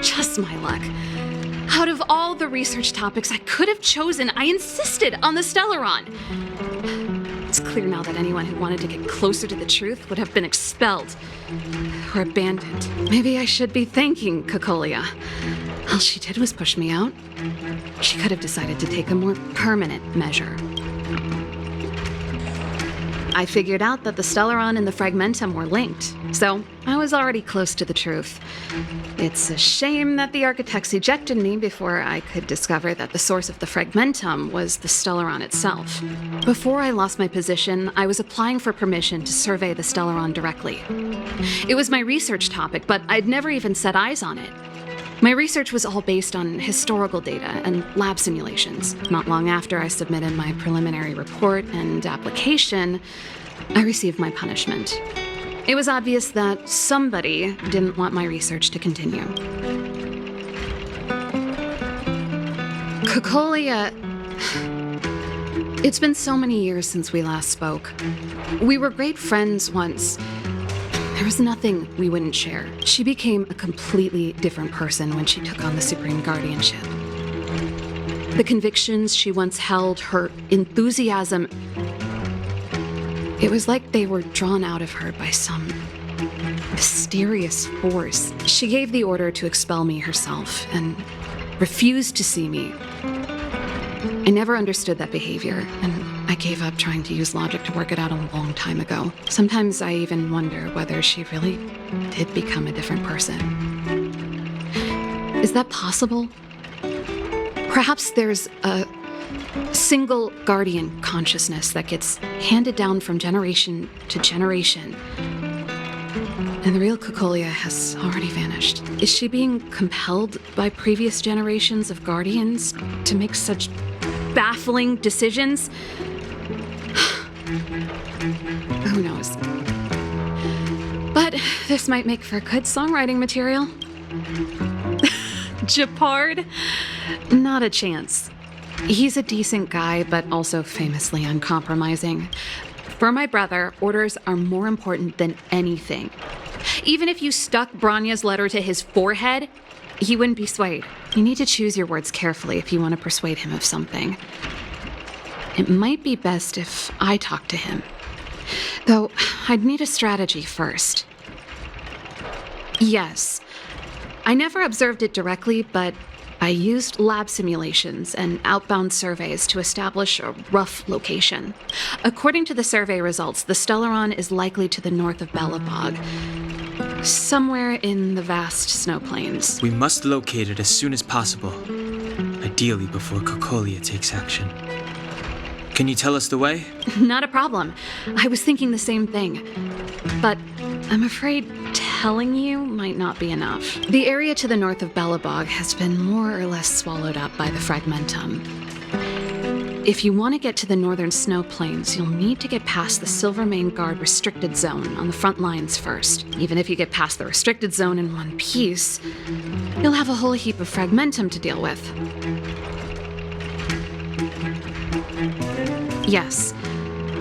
Just my luck. Out of all the research topics I could have chosen, I insisted on the Stellaron. It's clear now that anyone who wanted to get closer to the truth would have been expelled or abandoned. Maybe I should be thanking Cocolia. All she did was push me out. She could have decided to take a more permanent measure. I figured out that the Stellaron and the Fragmentum were linked, so I was already close to the truth. It's a shame that the architects ejected me before I could discover that the source of the Fragmentum was the Stellaron itself. Before I lost my position, I was applying for permission to survey the Stellaron directly. It was my research topic, but I'd never even set eyes on it. My research was all based on historical data and lab simulations. Not long after I submitted my preliminary report and application, I received my punishment. It was obvious that somebody didn't want my research to continue. Cocolia... It's been so many years since we last spoke. We were great friends once. There was nothing we wouldn't share. She became a completely different person when she took on the Supreme Guardianship. The convictions she once held, her enthusiasm, it was like they were drawn out of her by some mysterious force. She gave the order to expel me herself and refused to see me. I never understood that behavior, and I gave up trying to use logic to work it out a long time ago. Sometimes I even wonder whether she really did become a different person. Is that possible? Perhaps there's a single guardian consciousness that gets handed down from generation to generation, and the real Cocolia has already vanished. Is she being compelled by previous generations of guardians to make such baffling decisions? Who knows? But this might make for good songwriting material. Japard? Not a chance. He's a decent guy, but also famously uncompromising. For my brother, orders are more important than anything. Even if you stuck Bronya's letter to his forehead, he wouldn't be swayed. You need to choose your words carefully if you want to persuade him of something. It might be best if I talk to him. Though, I'd need a strategy first. Yes. I never observed it directly, but I used lab simulations and outbound surveys to establish a rough location. According to the survey results, the Stellaron is likely to the north of Belobog, somewhere in the vast snow plains. We must locate it as soon as possible, ideally before Cocolia takes action. Can you tell us the way? Not a problem. I was thinking the same thing. But I'm afraid telling you might not be enough. The area to the north of Belobog has been more or less swallowed up by the Fragmentum. If you want to get to the northern snow plains, you'll need to get past the Silvermane Guard restricted zone on the front lines first. Even if you get past the restricted zone in one piece, you'll have a whole heap of Fragmentum to deal with. Yes,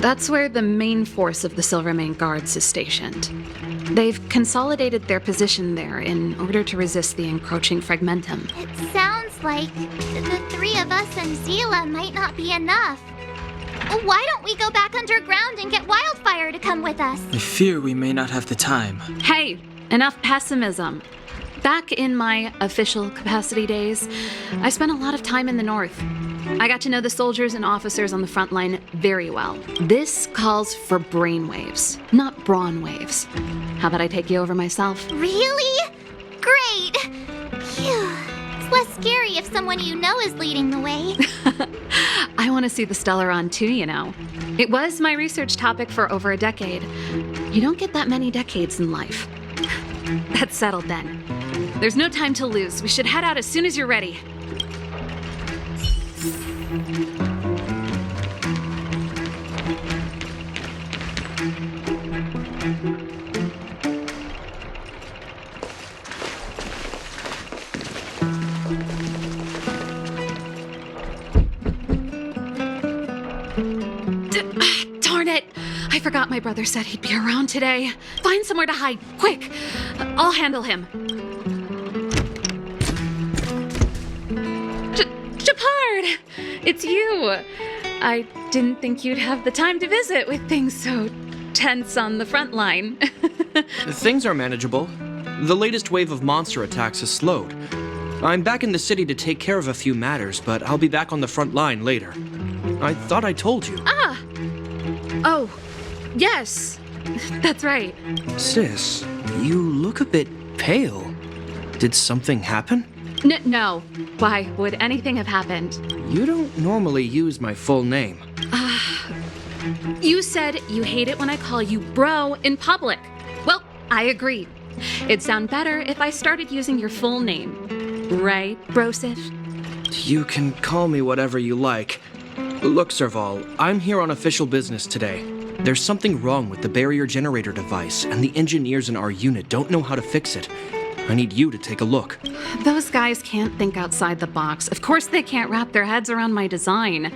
that's where the main force of the Silvermane Guards is stationed. They've consolidated their position there in order to resist the encroaching Fragmentum. It sounds like the three of us and Zila might not be enough. Why don't we go back underground and get Wildfire to come with us? I fear we may not have the time. Hey, enough pessimism. Back in my official capacity days, I spent a lot of time in the north. I got to know the soldiers and officers on the front line very well. This calls for brainwaves, not brawn waves. How about I take you over myself? Really? Great! Phew. It's less scary if someone you know is leading the way. I want to see the Stellaron too, you know. It was my research topic for over a decade. You don't get that many decades in life. That's settled then. There's no time to lose. We should head out as soon as you're ready. Darn it! I forgot my brother said he'd be around today. Find somewhere to hide, quick! I'll handle him. Japard! It's you! I didn't think you'd have the time to visit with things so tense on the front line. Things are manageable. The latest wave of monster attacks has slowed. I'm back in the city to take care of a few matters, but I'll be back on the front line later. I thought I told you. Ah! Oh, yes. That's right. Sis, you look a bit pale. Did something happen? No. Why would anything have happened? You don't normally use my full name. You said you hate it when I call you bro in public. Well, I agree. It'd sound better if I started using your full name. Right, Brosif? You can call me whatever you like. Look, Serval, I'm here on official business today. There's something wrong with the barrier generator device, and the engineers in our unit don't know how to fix it. I need you to take a look. Those guys can't think outside the box. Of course they can't wrap their heads around my design.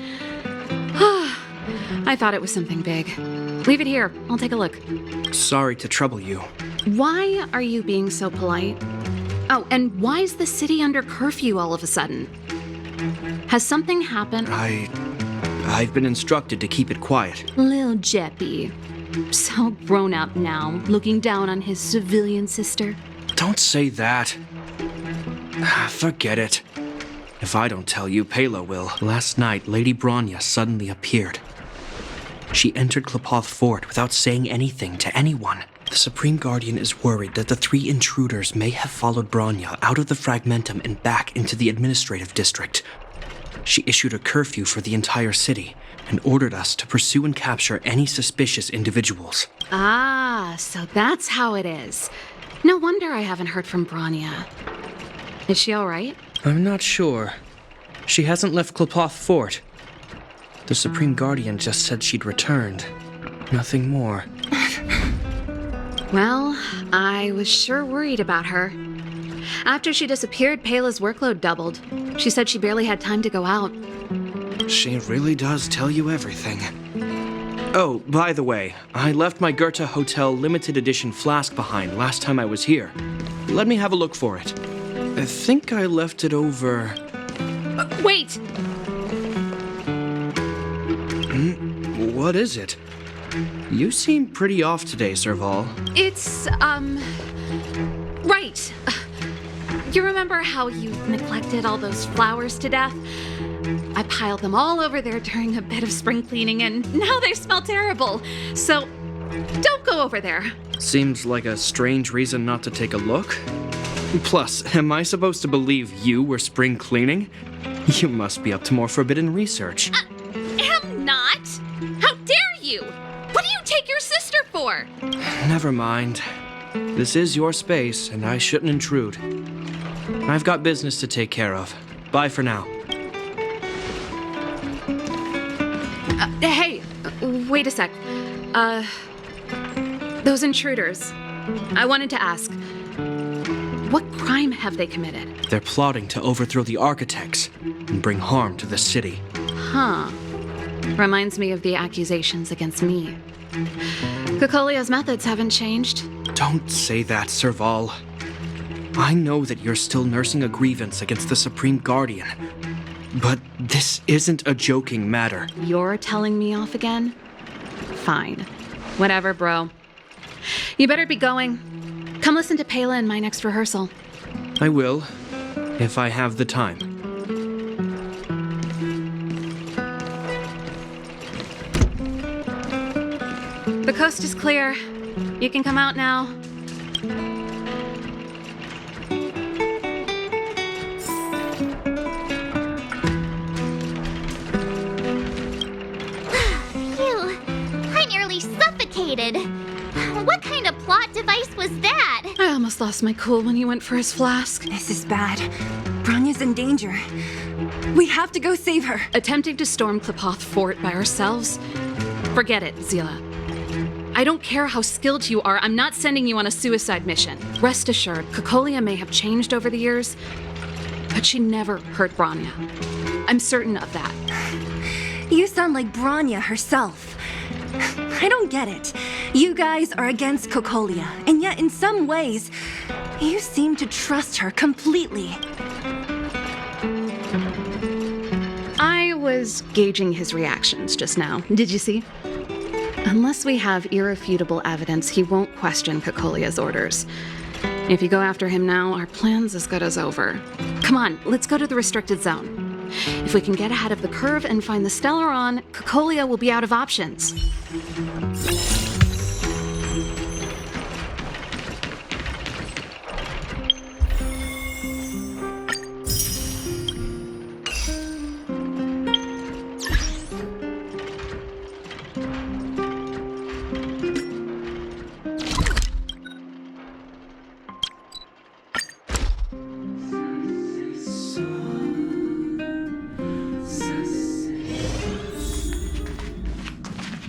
I thought it was something big. Leave it here. I'll take a look. Sorry to trouble you. Why are you being so polite? Oh, and why is the city under curfew all of a sudden? Has something happened? I've been instructed to keep it quiet. Lil Jeppy. So grown up now, looking down on his civilian sister. Don't say that. Forget it. If I don't tell you, Pela will. Last night, Lady Bronya suddenly appeared. She entered Klepoth Fort without saying anything to anyone. The Supreme Guardian is worried that the three intruders may have followed Bronya out of the Fragmentum and back into the administrative district. She issued a curfew for the entire city and ordered us to pursue and capture any suspicious individuals. Ah, so that's how it is. No wonder I haven't heard from Bronya. Is she all right? I'm not sure. She hasn't left Klepoth Fort. The Supreme Guardian just said she'd returned. Nothing more. Well, I was sure worried about her. After she disappeared, Payla's workload doubled. She said she barely had time to go out. She really does tell you everything. Oh, by the way, I left my Goethe Hotel limited edition flask behind last time I was here. Let me have a look for it. I think I left it over... Wait! What is it? You seem pretty off today, Serval. It's, right. You remember how you neglected all those flowers to death? I piled them all over there during a bit of spring cleaning, and now they smell terrible. So, don't go over there. Seems like a strange reason not to take a look. Plus, am I supposed to believe you were spring cleaning? You must be up to more forbidden research. Am not? How dare you? What do you take your sister for? Never mind. This is your space, and I shouldn't intrude. I've got business to take care of. Bye for now. Hey, wait a sec. Those intruders. I wanted to ask, what crime have they committed? They're plotting to overthrow the architects and bring harm to the city. Huh. Reminds me of the accusations against me. Cocolia's methods haven't changed. Don't say that, Serval. I know that you're still nursing a grievance against the Supreme Guardian. But this isn't a joking matter. You're telling me off again? Fine. Whatever, bro. You better be going. Come listen to Payla in my next rehearsal. I will, if I have the time. The coast is clear. You can come out now. Phew, I nearly suffocated. What kind of plot device was that? I almost lost my cool when he went for his flask. This is bad. Bronya's in danger. We have to go save her. Attempting to storm Klepoth Fort by ourselves? Forget it, Zila. I don't care how skilled you are, I'm not sending you on a suicide mission. Rest assured, Cocolia may have changed over the years, but she never hurt Bronya. I'm certain of that. You sound like Bronya herself. I don't get it. You guys are against Cocolia, and yet in some ways, you seem to trust her completely. I was gauging his reactions just now. Did you see? Unless we have irrefutable evidence, he won't question Cocolia's orders. If you go after him now, our plan's as good as over. Come on, let's go to the restricted zone. If we can get ahead of the curve and find the Stellaron, Cocolia will be out of options.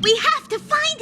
We have to find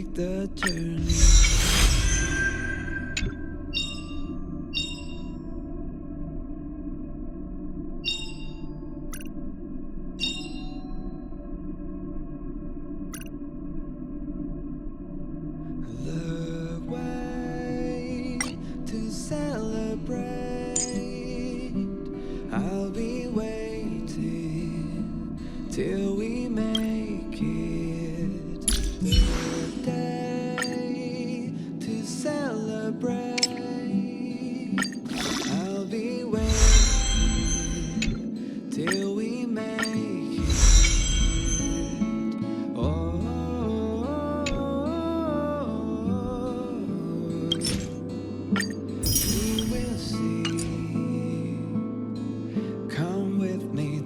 take the journey. The way to celebrate. I'll be waiting till we make it. The day to celebrate. I'll be waiting till we make it. Oh.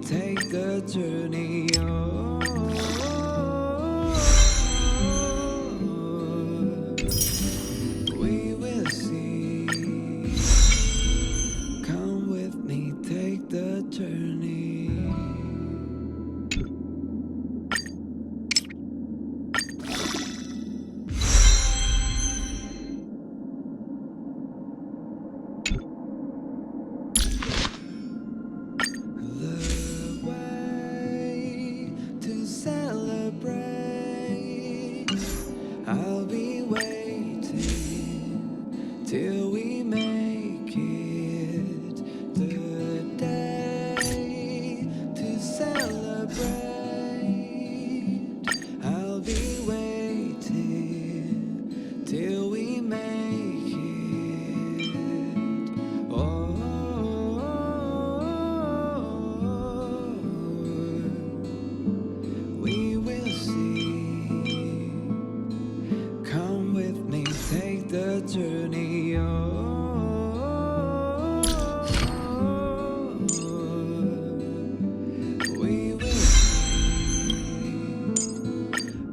Take the journey. Oh, we will see. Come with me, take the journey. I'll be waiting till we make it. The day to celebrate. I'll be waiting till we make it. Oh, we will see. Come with me, take the journey. Oh, we will see.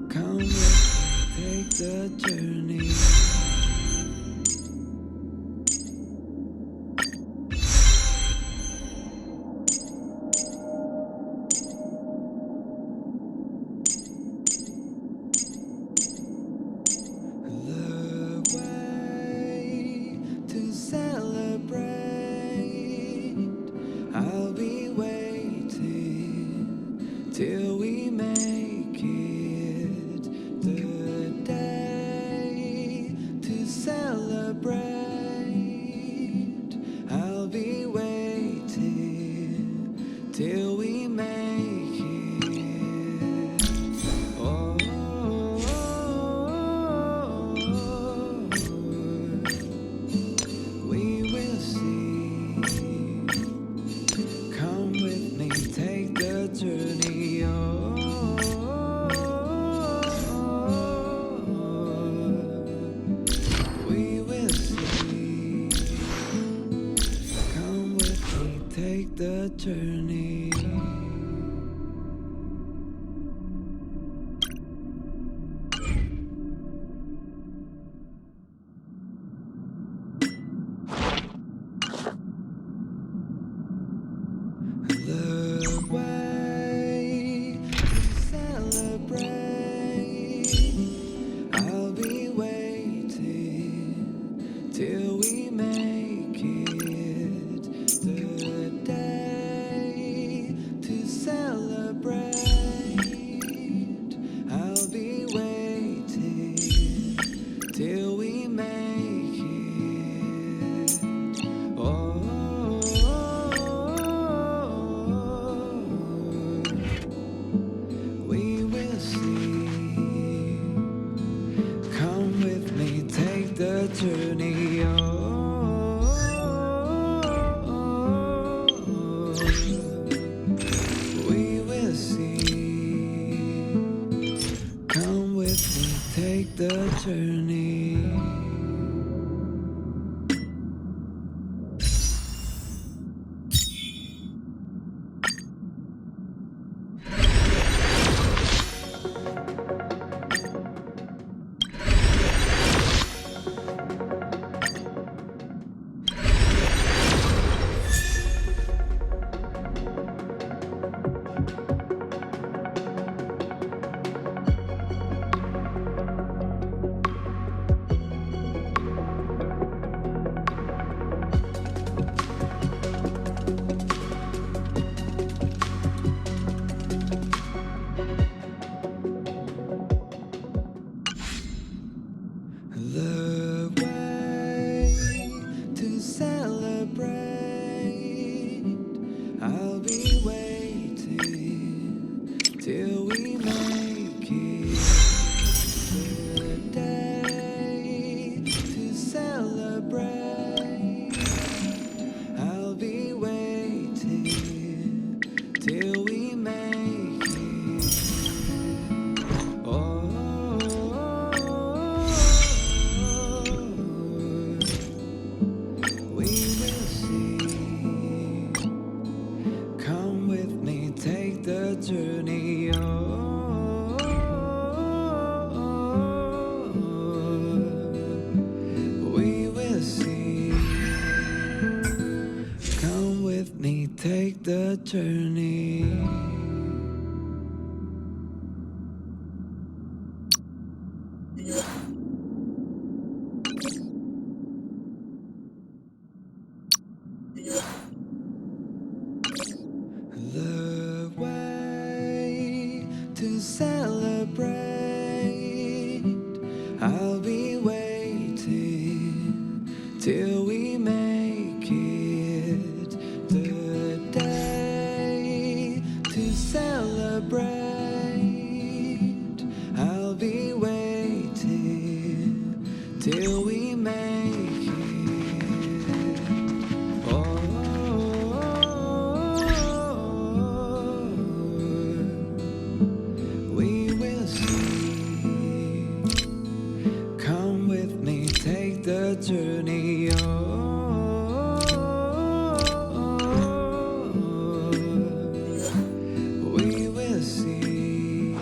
Come with me, take the journey. I'll be waiting till we make it. The day to celebrate. I'll be waiting till we make it. Oh, we will see. Come with me, take the journey. Oh, we will see. Come with me, take the journey. The way to celebrate. I'll be waiting till we make it. The day to celebrate. I'll be waiting till we make it. Oh. We will see. Come with me, take the journey. Oh, we will see. Come with me, take the journey. journey. The way to celebrate, I'll be waiting till we make it. The day to celebrate, I'll be waiting till we make it. We will see. Come with me, take the journey. We will see.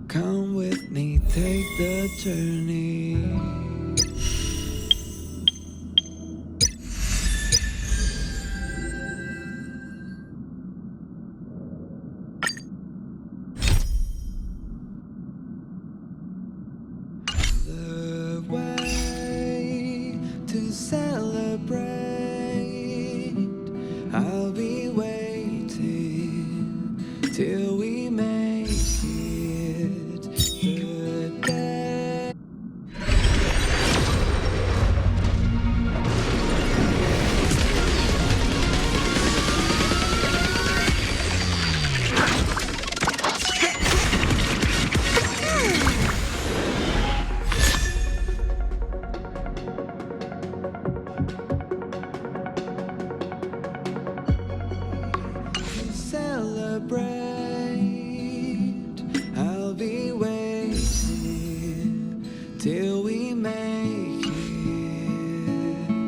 Come with me, take the journey.